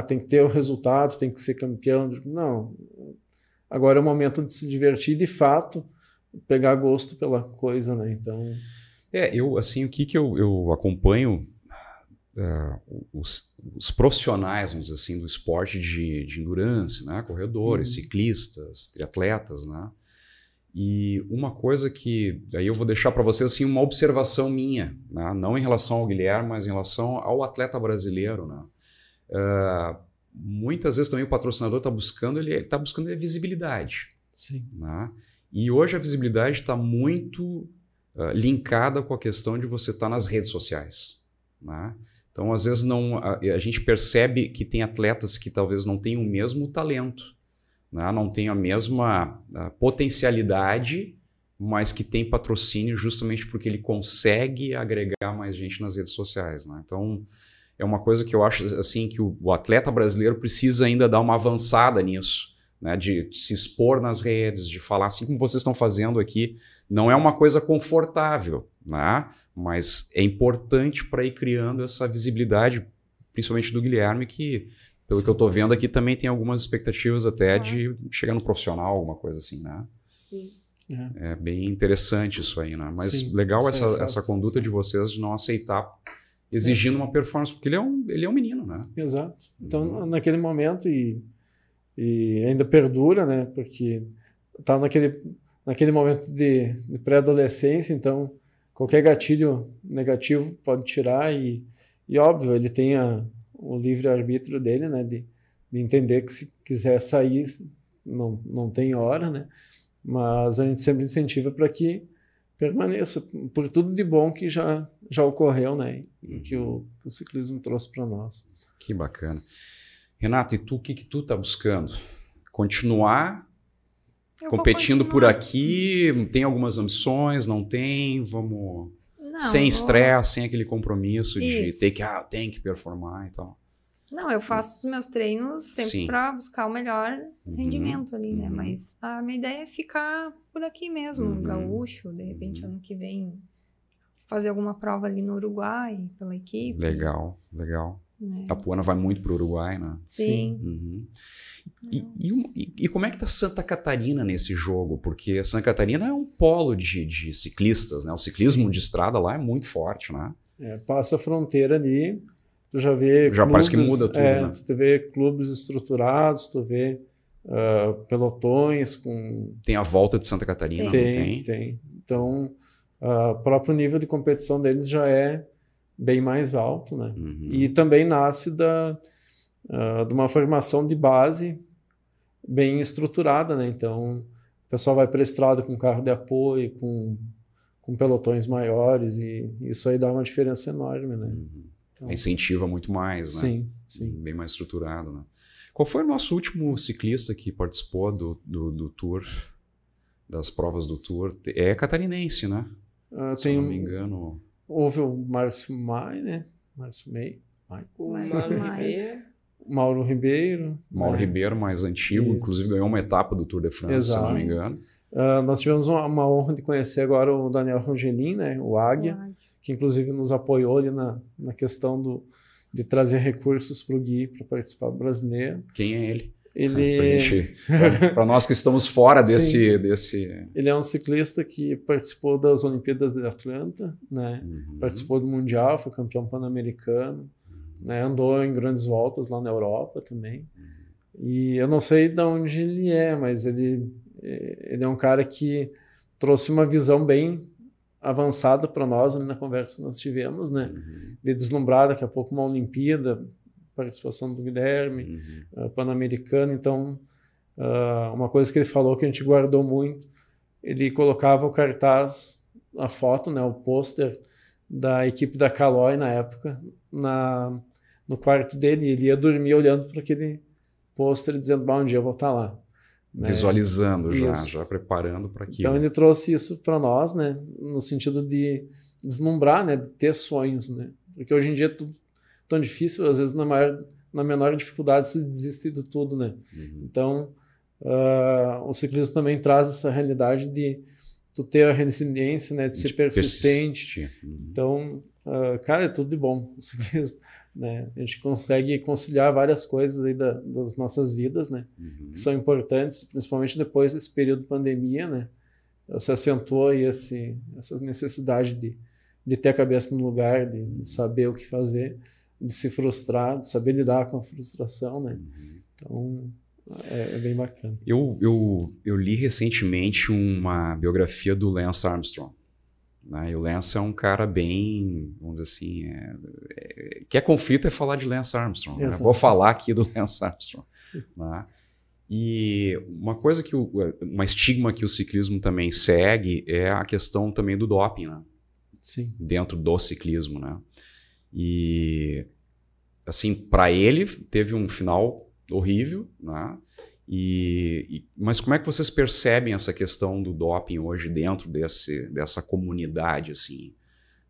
tem que ter o resultado, tem que ser campeão. Não, agora é o momento de se divertir, de fato, pegar gosto pela coisa, né? Então... assim, o que eu acompanho os profissionais, vamos dizer assim, do esporte de endurance, né? Corredores, ciclistas, triatletas, né? E uma coisa que aí eu vou deixar para vocês assim, uma observação minha, né? Não em relação ao Guilherme, mas em relação ao atleta brasileiro, né? Muitas vezes também o patrocinador está buscando, visibilidade. Sim. Né? E hoje a visibilidade está muito linkada com a questão de você estar nas redes sociais, né? Então, às vezes, a gente percebe que tem atletas que talvez não tenham o mesmo talento, né? Não tenham a mesma potencialidade, mas que tem patrocínio justamente porque ele consegue agregar mais gente nas redes sociais, né? Então, é uma coisa que eu acho assim, que o atleta brasileiro precisa ainda dar uma avançada nisso, né? De se expor nas redes, de falar assim como vocês estão fazendo aqui. Não é uma coisa confortável, né? Mas é importante para ir criando essa visibilidade, principalmente do Guilherme, que, pelo que eu estou vendo aqui, também tem algumas expectativas até de chegar no profissional, alguma coisa assim, né? Sim. É bem interessante isso aí, né? Mas Sim, legal essa conduta de vocês de não aceitar exigindo uma performance, porque ele é um menino, né? Exato. Então, naquele momento, e ainda perdura, né? Porque está naquele momento de pré-adolescência, então qualquer gatilho negativo pode tirar e óbvio, ele tem o livre-arbítrio dele, né? De entender que se quiser sair, não tem hora, né? Mas a gente sempre incentiva para que permaneça, por tudo de bom que já ocorreu, né? E que o ciclismo trouxe para nós. Que bacana. Renato, e tu, o que tu tá buscando? Continuar competindo por aqui? Tem algumas ambições? Não tem? Vamos... Não, sem estresse, sem aquele compromisso de tem que performar e tal. Não, eu faço os meus treinos sempre para buscar o melhor rendimento ali, né? Mas a minha ideia é ficar por aqui mesmo, no Gaúcho, de repente ano que vem fazer alguma prova ali no Uruguai, pela equipe. Legal. Né? A Puana vai muito para o Uruguai, né? Sim. E como é que tá Santa Catarina nesse jogo? Porque Santa Catarina é um polo de ciclistas, né? O ciclismo de estrada lá é muito forte, né? Passa a fronteira ali, tu já vê clubes, parece que muda tudo, né? Tu vê clubes estruturados, tu vê pelotões com... Tem a volta de Santa Catarina, não tem? Tem. Então, o próprio nível de competição deles já é bem mais alto, né? E também nasce de uma formação de base bem estruturada, né? Então, o pessoal vai para a estrada com carro de apoio, com pelotões maiores, e isso aí dá uma diferença enorme, né? Então, incentiva muito mais, né? Sim. Bem mais estruturado, né? Qual foi o nosso último ciclista que participou do Tour, das provas do Tour? É catarinense, né? Se eu não me engano... Houve o Márcio Mai, né? Mauro Ribeiro. Mauro Ribeiro, mais antigo, inclusive ganhou uma etapa do Tour de France, se eu não me engano. Nós tivemos uma honra de conhecer agora o Daniel Rogelin, né? O Águia, que inclusive nos apoiou ali na questão de trazer recursos para o Gui para participar do brasileiro. Quem é ele? Para nós que estamos fora desse... Ele é um ciclista que participou das Olimpíadas de Atlanta, né? Participou do Mundial, foi campeão pan-americano, né? Andou em grandes voltas lá na Europa também. E eu não sei de onde ele é, mas ele é um cara que trouxe uma visão bem avançada para nós na conversa que nós tivemos, né? De deslumbrar daqui a pouco uma Olimpíada, participação do Guilherme, pan-americano. Então, uma coisa que ele falou que a gente guardou muito, ele colocava o cartaz, a foto, né, o pôster da equipe da Caloi na época, no quarto dele. Ele ia dormir olhando para aquele pôster dizendo, um dia eu vou estar lá. Né? Visualizando já preparando para aquilo. Então ele trouxe isso para nós, né? No sentido de deslumbrar, né? De ter sonhos, né? Porque hoje em dia é tudo tão difícil, às vezes na menor dificuldade se desiste de tudo, né? Então o ciclismo também traz essa realidade de tu ter a resiliência, né? De ser persistente. Então, cara, é tudo de bom o ciclismo. Né? A gente consegue conciliar várias coisas aí das nossas vidas, né? Que são importantes, principalmente depois desse período de pandemia, né? Se acentuou aí essas necessidades de ter a cabeça no lugar, de saber o que fazer, de se frustrar, de saber lidar com a frustração, né? Então, é bem bacana. Eu li recentemente uma biografia do Lance Armstrong. Né? E o Lance é um cara bem, vamos dizer assim, que conflito é falar de Lance Armstrong. Né? Vou falar aqui do Lance Armstrong. Né? E uma estigma que o ciclismo também segue é a questão também do doping, né? Sim. Dentro do ciclismo, né? E assim, para ele teve um final horrível, né? Mas como é que vocês percebem essa questão do doping hoje dentro dessa comunidade? Assim?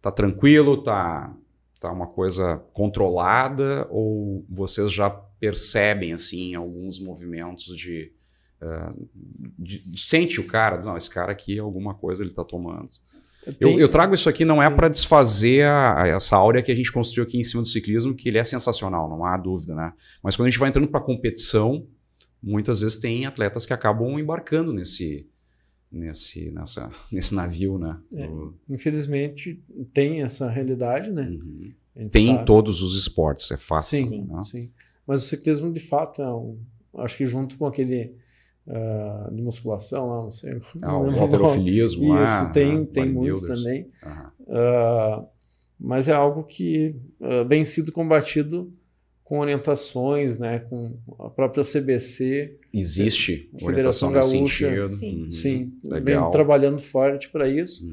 Tá tranquilo? Tá uma coisa controlada? Ou vocês já percebem assim, alguns movimentos de sente o cara? Não, esse cara aqui, alguma coisa ele tá tomando. Eu trago isso aqui não é para desfazer essa áurea que a gente construiu aqui em cima do ciclismo, que ele é sensacional, não há dúvida, né? Mas quando a gente vai entrando para competição, muitas vezes tem atletas que acabam embarcando nesse navio, né? Infelizmente tem essa realidade, né? Tem em todos os esportes, é fato. Sim, né? sim. Mas o ciclismo, de fato, acho que junto com aquele de musculação, lá, não sei. O halterofilismo lá. Isso, tem muito também. Mas é algo que vem sido combatido com orientações, né, com a própria CBC. Existe orientação nesse sentido. Sim, vem trabalhando forte para isso,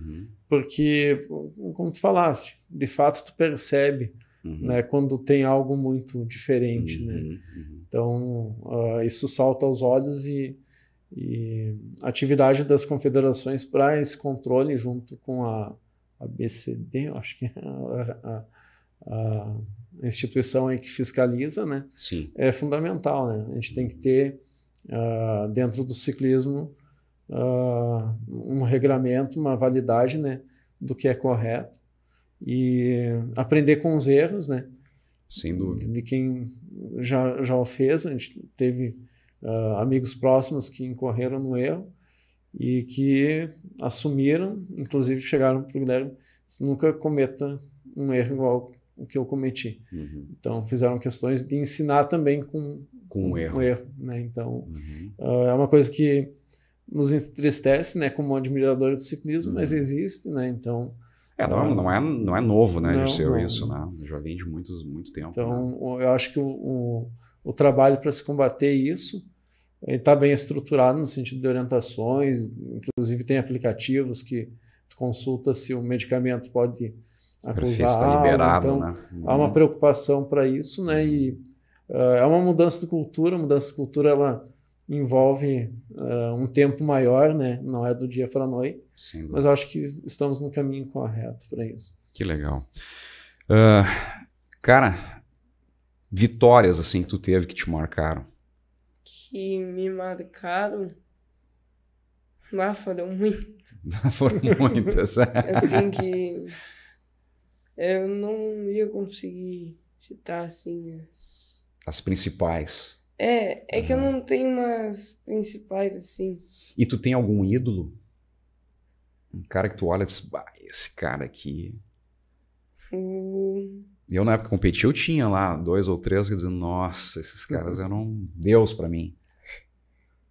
porque, como tu falaste, de fato tu percebe, né, quando tem algo muito diferente. Né? Então, isso salta aos olhos e a atividade das confederações para esse controle junto com a BCD, acho que é a instituição aí que fiscaliza, né? Sim. É fundamental, né? A gente tem que ter dentro do ciclismo um regramento, uma validade, né, do que é correto e aprender com os erros, né? Sem dúvida. De quem já o fez. A gente teve amigos próximos que incorreram no erro e que assumiram, inclusive chegaram para o Guilherme, nunca cometa um erro igual o que eu cometi. Então fizeram questões de ensinar também com um erro, né? Então é uma coisa que nos entristece, né, como admirador do ciclismo, mas existe, né? Então não é novo, né, Dirceu, isso, né? Já vem de muito tempo. Então, né? Eu acho que o trabalho para se combater isso está bem estruturado no sentido de orientações, inclusive tem aplicativos que tu consulta se o medicamento pode acusar está liberado, então, né? Há uma preocupação para isso, né? E é uma mudança de cultura. A mudança de cultura ela envolve um tempo maior, né? Não é do dia para a noite, mas eu acho que estamos no caminho correto para isso. Que legal. Cara, vitórias assim que tu teve que te marcaram? Que me marcaram? Foram muitas. Foram muitas. Assim que eu não ia conseguir citar assim as principais. É que eu não tenho umas principais assim. E tu tem algum ídolo? Um cara que tu olha e diz, esse cara aqui... Eu, na época que competi, eu tinha lá 2 ou 3 que diziam, nossa, esses caras eram Deus pra mim.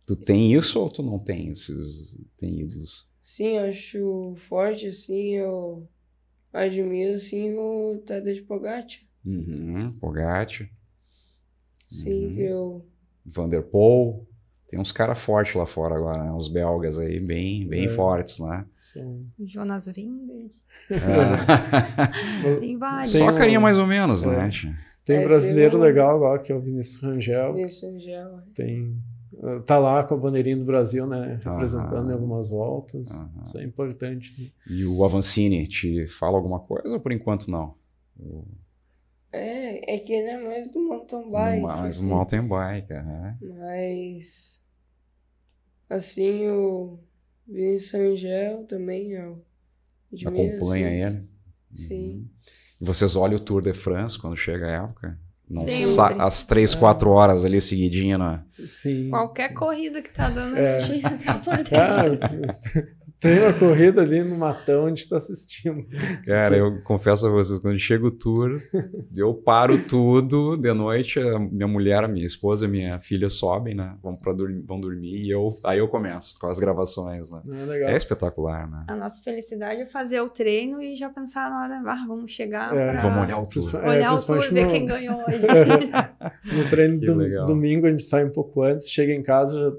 Tu tem isso ou tu não tem tem ídolos? Sim, acho forte, assim, eu admiro, assim, o Tadej Pogacar. Pogacar. Sim, eu... Van der Poel. Tem uns caras fortes lá fora agora, né? Uns belgas aí bem fortes, né? Sim. Jonas Vingegaard. É. Tem vários. Só carinha mais ou menos, né? Tem um brasileiro legal agora, que é o Vinícius Rangel. Tá lá com a bandeirinha do Brasil, né? Representando em algumas voltas. Isso é importante. Né? E o Avancini te fala alguma coisa ou por enquanto não? É que ele é mais do mountain bike. Mais do mountain bike, Mas, assim, o Vinícius Rangel também acompanha ele? Sim. E vocês olham o Tour de France quando chega a época? Não às 3, 4 horas ali seguidinha, né? Sim. Qualquer corrida que tá dando Cara, tem uma corrida ali no matão onde tá assistindo. Cara, eu confesso a vocês, quando chega o tour, eu paro tudo, de noite, a minha mulher, a minha esposa, a minha filha sobem, né? Vão dormir e aí eu começo com as gravações, né? Legal. É espetacular, né? A nossa felicidade é fazer o treino e já pensar na hora, vamos chegar vamos olhar o tour. Olhar o tour e ver quem ganhou hoje. No treino domingo a gente sai um pouco antes, chega em casa, já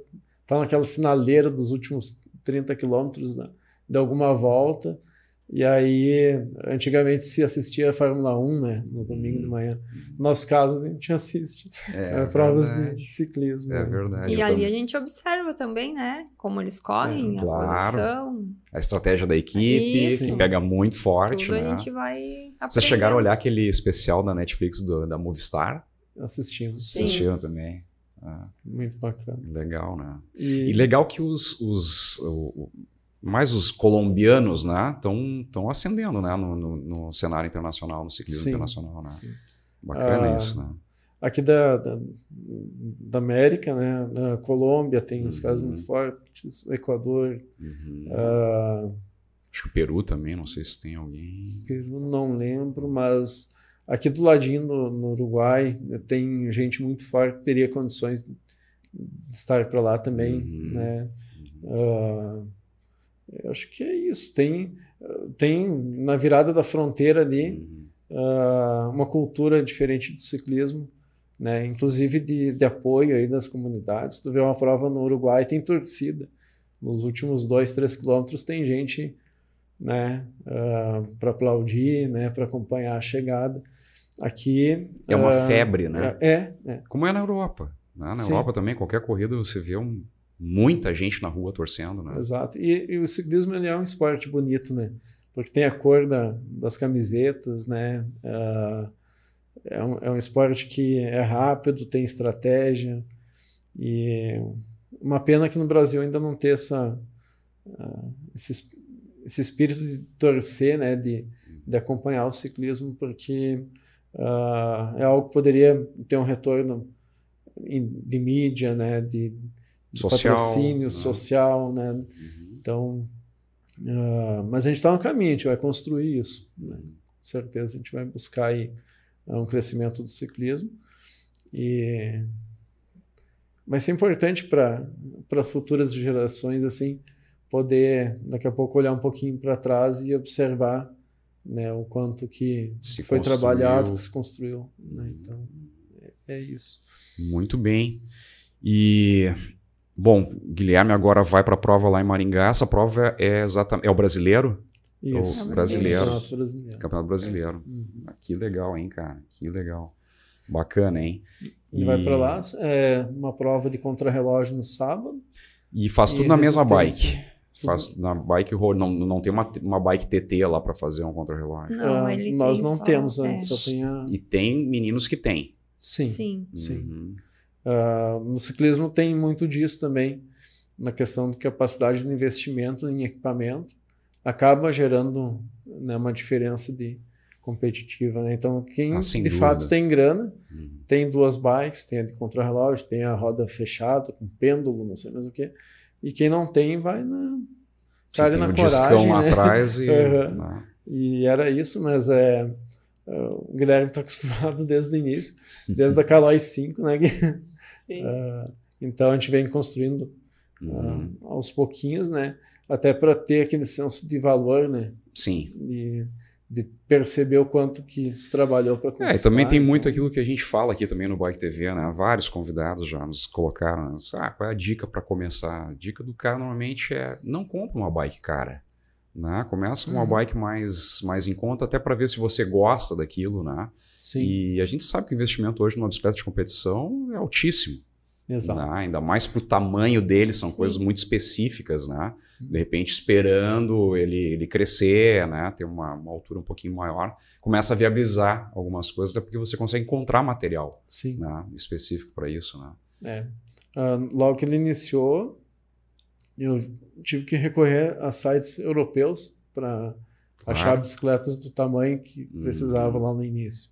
tá naquela finaleira dos últimos 30 quilômetros, né, de alguma volta. E aí, antigamente se assistia a Fórmula 1, né, no domingo de manhã. No nosso caso, a gente assiste provas de ciclismo. É verdade. E ali a gente observa também, né, como eles correm, a posição. A estratégia da equipe, que pega muito forte, tudo né? A gente vai aprendendo. Vocês chegaram a olhar aquele especial da Netflix da Movistar? Assistimos. Assistiram também. Muito bacana. Legal, né? E legal que mais os colombianos, né, estão ascendendo, né, no cenário internacional, no ciclismo internacional, né? Sim. Bacana isso, né? Aqui da América, né, na Colômbia tem uns caras muito fortes, o Equador. Acho que o Peru também, não sei se tem alguém. Peru não lembro, mas aqui do ladinho no Uruguai tem gente muito forte que teria condições de estar para lá também, né? Eu acho que é isso. Tem na virada da fronteira ali uma cultura diferente do ciclismo, né? Inclusive de apoio aí das comunidades. Tu vê uma prova no Uruguai, tem torcida. Nos últimos 2, 3 quilômetros tem gente, né, para aplaudir, né, para acompanhar a chegada. Aqui é uma febre, né? É. Como é na Europa. Né? Na Europa também, qualquer corrida você vê muita gente na rua torcendo, né? Exato. E o ciclismo ele é um esporte bonito, né? Porque tem a cor das camisetas, né? É um esporte que é rápido, tem estratégia. E uma pena que no Brasil ainda não tem esse espírito de torcer, né? De acompanhar o ciclismo, porque é algo que poderia ter um retorno de mídia, né? De patrocínio social, né? Então, mas a gente está no caminho, a gente vai construir isso, né? Com certeza a gente vai buscar aí um crescimento do ciclismo e vai ser importante para futuras gerações assim poder daqui a pouco olhar um pouquinho para trás e observar, né, o quanto que foi trabalhado, que se construiu, né? Então é isso. Muito bem. E bom, Guilherme agora vai para a prova lá em Maringá. Essa prova é o brasileiro? Isso, o brasileiro. Campeonato Brasileiro. Que legal, hein, cara? Que legal. Bacana, hein? Ele vai para lá, uma prova de contrarrelógio no sábado. E faz tudo na mesma bike. Faz na bike, não tem uma bike TT lá para fazer um contrarrelógio. Não, nós não temos antes, só tem E tem meninos que tem. Sim. No ciclismo tem muito disso também, na questão de capacidade de investimento em equipamento, acaba gerando, né, uma diferença competitiva, né? Então, quem de fato tem grana, tem 2 bikes, tem a de contrarrelógio, tem a roda fechada, com pêndulo, não sei mais o que, e quem não tem vai na cara na coragem, lá né? atrás e era isso, mas o Guilherme está acostumado desde o início, desde a Caloi 5, né? Então a gente vem construindo aos pouquinhos, né? Até para ter aquele senso de valor, né? Sim. de perceber o quanto que se trabalhou para conquistar. E também tem muito aquilo que a gente fala aqui também no Bike TV, né? Vários convidados já nos colocaram, qual é a dica para começar? A dica do cara normalmente é não compra uma bike cara, né? Começa com uma bike mais em conta, até para ver se você gosta daquilo, né? Sim. E a gente sabe que o investimento hoje numa bicicleta de competição é altíssimo. Exato. Né? Ainda mais para o tamanho dele, são coisas muito específicas, né? De repente, esperando ele crescer, né? Ter uma altura um pouquinho maior, começa a viabilizar algumas coisas, até porque você consegue encontrar material, né? Específico para isso. Né? Logo que ele iniciou, eu tive que recorrer a sites europeus para achar bicicletas do tamanho que precisava lá no início.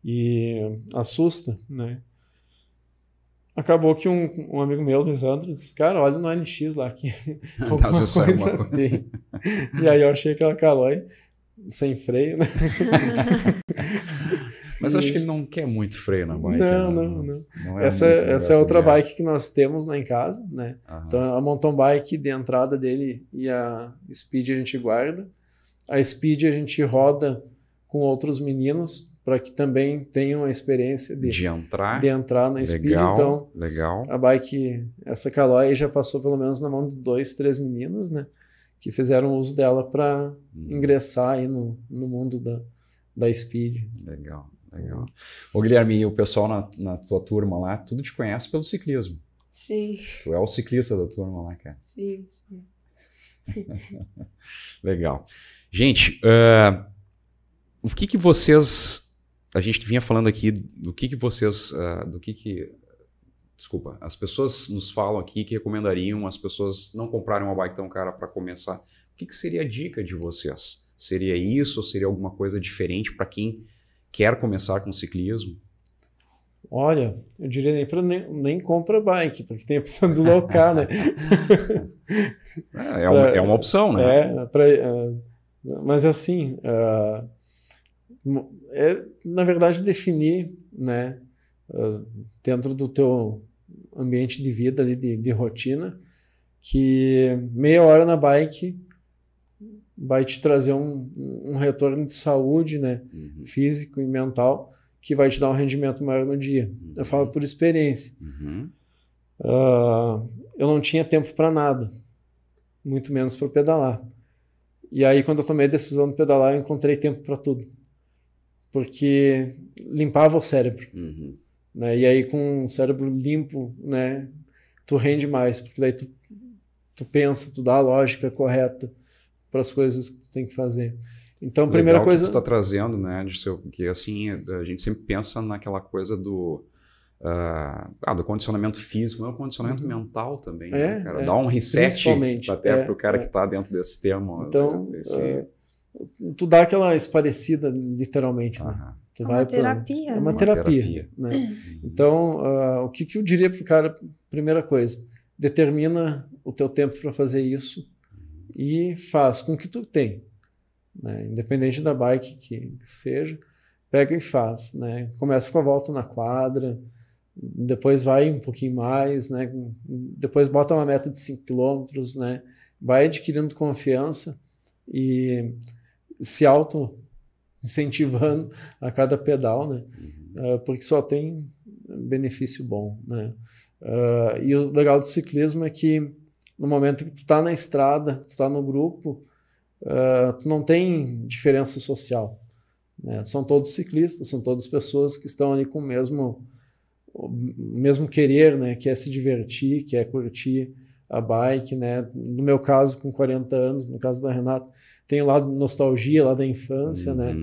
E assusta, né? Acabou que um amigo meu, Lisandro, disse, cara, olha no NX lá que alguma coisa tem. E aí eu achei aquela Caloi sem freio, né? Mas acho que ele não quer muito freio na bike. Não é essa é outra bike que nós temos lá em casa, né? Então a mountain bike de entrada dele e a Speed a gente guarda. A Speed a gente roda com outros meninos para que também tenham a experiência de entrar na Speed. Então, a bike, essa Caloi já passou pelo menos na mão de 2, 3 meninos, né? Que fizeram uso dela para ingressar aí no mundo da Speed. Legal. Ô Guilherme, e o pessoal na tua turma lá, tudo te conhece pelo ciclismo. Sim. Tu é o ciclista da turma lá, cara. Sim. Legal. Gente, o que vocês... A gente vinha falando aqui do que vocês... Desculpa, as pessoas nos falam aqui que recomendariam as pessoas não comprarem uma bike tão cara para começar. O que seria a dica de vocês? Seria isso ou seria alguma coisa diferente para quem quer começar com ciclismo? Olha, eu diria nem compra bike, porque tem a opção do local, né? É uma opção, né? Mas assim, na verdade definir, né, dentro do teu ambiente de vida ali, de rotina, que meia hora na bike vai te trazer um retorno de saúde, né, físico e mental, que vai te dar um rendimento maior no dia. Eu falo por experiência. Eu não tinha tempo para nada, muito menos para pedalar. E aí, quando eu tomei a decisão de pedalar, eu encontrei tempo para tudo. Porque limpava o cérebro. Né? E aí, com o cérebro limpo, né, tu rende mais, porque daí tu pensa, tu dá a lógica correta para as coisas que tu tem que fazer. Então, a primeira coisa... que tu tá trazendo, né, que assim, a gente sempre pensa naquela coisa do condicionamento físico, mas o condicionamento mental também, né, cara? Dá um reset até para o cara que está dentro desse termo. Então, tu dá aquela esparecida, literalmente. Né? É uma terapia. É uma terapia. Né? Então, o que eu diria para o cara? Primeira coisa, determina o teu tempo para fazer isso e faz com o que tu tem. Né? Independente da bike que seja, pega e faz. Né? Começa com a volta na quadra, depois vai um pouquinho mais, né? Depois bota uma meta de 5 km, né? Vai adquirindo confiança e se auto-incentivando a cada pedal, né? Porque só tem benefício bom. Né? E o legal do ciclismo é que no momento que tu está na estrada, tu está no grupo, tu não tem diferença social. Né? São todos ciclistas, são todas pessoas que estão ali com o mesmo querer, né? Que é se divertir, que é curtir a bike. Né? No meu caso, com 40 anos, no caso da Renata, tem o lado de nostalgia, lá da infância. Né?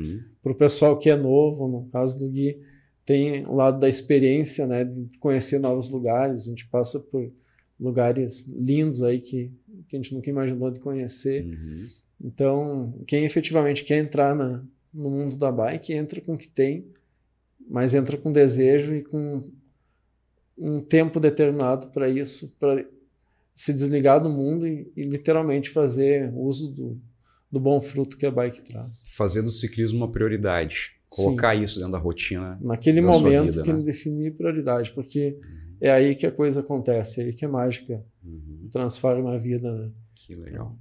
Para o pessoal que é novo, no caso do Gui, tem o lado da experiência, né? De conhecer novos lugares. A gente passa por lugares lindos aí que a gente nunca imaginou de conhecer. Então, quem efetivamente quer entrar no mundo da bike, entra com o que tem, mas entra com desejo e com um tempo determinado para isso, para se desligar do mundo e literalmente fazer uso do bom fruto que a bike traz. Fazer do ciclismo uma prioridade. Colocar isso dentro da rotina. Naquele momento que ele definir prioridade, porque é aí que a coisa acontece, é aí que a mágica transforma a vida. Né? Que legal.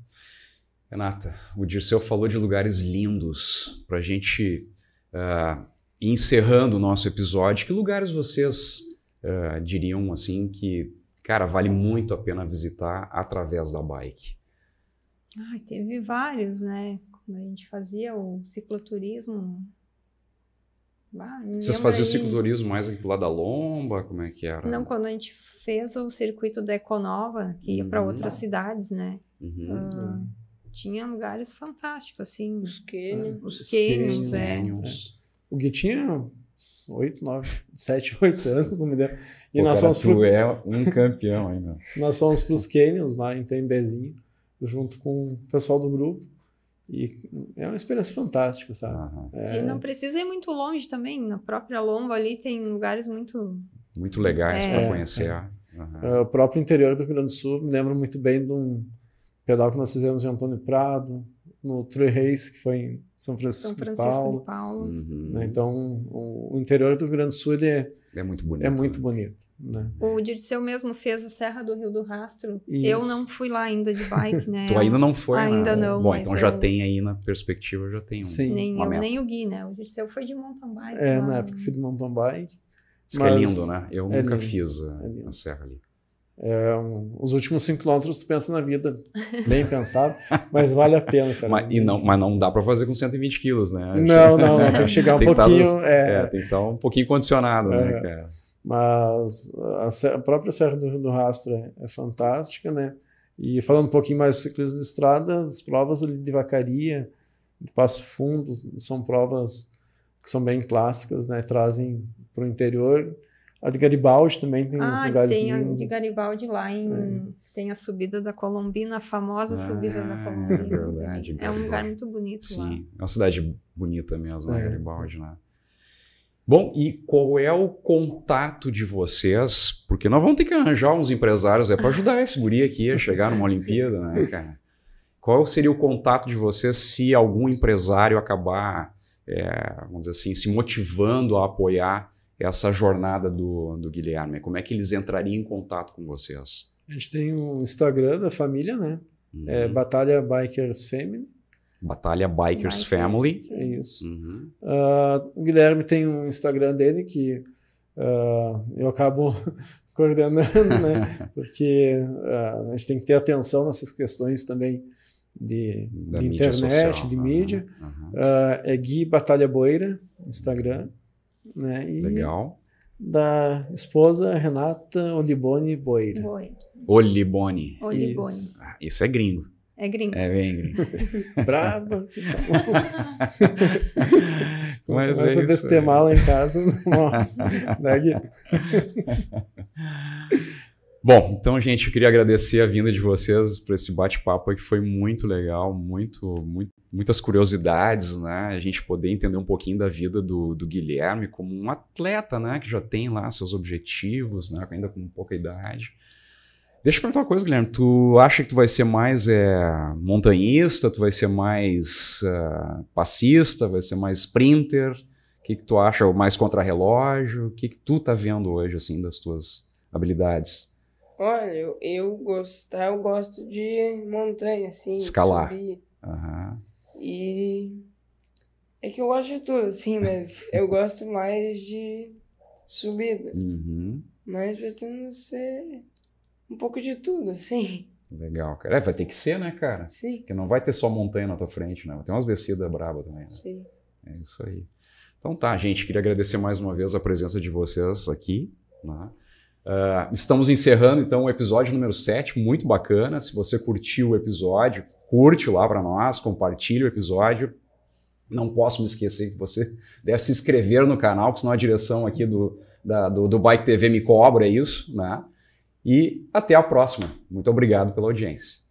Renata, o Dirceu falou de lugares lindos. Para a gente ir encerrando o nosso episódio, que lugares vocês diriam assim que, cara, vale muito a pena visitar através da bike? Teve vários, né? Quando a gente fazia o cicloturismo. Vocês faziam o cicloturismo mais aqui pro lado da Lomba? Como é que era? Não, quando a gente fez o circuito da Econova, que ia para outras cidades, né? Tinha lugares fantásticos, assim. Os canyons. O Gui tinha 7, 8 anos, não me lembro. E nós fomos é um campeão ainda. Nós fomos para os canyons lá em Tembezinho, junto com o pessoal do grupo. E é uma experiência fantástica, sabe? E não precisa ir muito longe também. Na própria Lomba ali tem lugares muito legais para conhecer. O próprio interior do Rio Grande do Sul, me lembro muito bem de um pedal que nós fizemos em Antônio Prado, no Trail Race, que foi em São Francisco de Paulo. Né? Então, o interior do Rio Grande do Sul ele é muito bonito. É muito bonito. Né? O Dirceu mesmo fez a Serra do Rio do Rastro. Isso. Eu não fui lá ainda de bike, né? Tu ainda não foi? Ainda não. Bom, então já tem aí na perspectiva, já tem nem eu, nem o Gui, né? O Dirceu foi de mountain bike. Na época eu fui de mountain bike. Diz que é lindo, né? Eu nunca fiz a serra ali. Os últimos 5 quilômetros tu pensa na vida, bem pensado, mas vale a pena, cara. Mas não dá para fazer com 120 quilos, né? Não, tem que chegar um pouquinho... tem que estar um pouquinho condicionado, né, cara? Mas a própria Serra do Rio do Rastro é fantástica, né? E falando um pouquinho mais do ciclismo de estrada, as provas ali de Vacaria, de Passo Fundo, são provas que são bem clássicas, né? Trazem para o interior. A de Garibaldi também tem uns lugares lindos. Tem a de Garibaldi lá tem a subida da Colombina, a famosa subida da Colombina. É verdade. É um lugar muito bonito lá. Sim, é uma cidade bonita mesmo, né, Garibaldi, né? Bom, e qual é o contato de vocês? Porque nós vamos ter que arranjar uns empresários para ajudar esse guri aqui a chegar numa Olimpíada, né, cara? Qual seria o contato de vocês se algum empresário acabar, vamos dizer assim, se motivando a apoiar essa jornada do Guilherme? Como é que eles entrariam em contato com vocês? A gente tem um Instagram da família, né? Batalha Bikers Family. Batalha Bikers Family. É isso. O Guilherme tem um Instagram dele que eu acabo coordenando, né? Porque a gente tem que ter atenção nessas questões também de internet, social, de mídia. É Gui Batalha Boira, Instagram. Né? E legal. Da esposa Renata Oliboni Boira. Oliboni. Isso é gringo. É gringo. É bem gringo. Brava. Mas começa a destemar lá em casa. Nossa. Bom, então, gente, eu queria agradecer a vinda de vocês para esse bate-papo que foi muito legal, muitas curiosidades, né? A gente poder entender um pouquinho da vida do Guilherme como um atleta, né? Que já tem lá seus objetivos, né? Ainda com pouca idade. Deixa eu perguntar uma coisa, Guilherme. Tu acha que tu vai ser mais montanhista? Tu vai ser mais passista? Vai ser mais sprinter? O que tu acha? Mais contrarrelógio? O que tu tá vendo hoje, assim, das tuas habilidades? Olha, eu gosto de montanha, assim, escalar. Subir. E é que eu gosto de tudo, assim, mas eu gosto mais de subida. Mas pretendo ser um pouco de tudo, assim. Legal, cara. Vai ter que ser, né, cara? Sim. Porque não vai ter só montanha na tua frente, né? Vai ter umas descidas bravas também, né? Sim. É isso aí. Então tá, gente. Queria agradecer mais uma vez a presença de vocês aqui, né? Estamos encerrando, então, o episódio número 7, muito bacana. Se você curtiu o episódio, curte lá para nós, compartilhe o episódio. Não posso me esquecer que você deve se inscrever no canal, porque senão a direção aqui do Bike TV me cobra isso, né? E até a próxima. Muito obrigado pela audiência.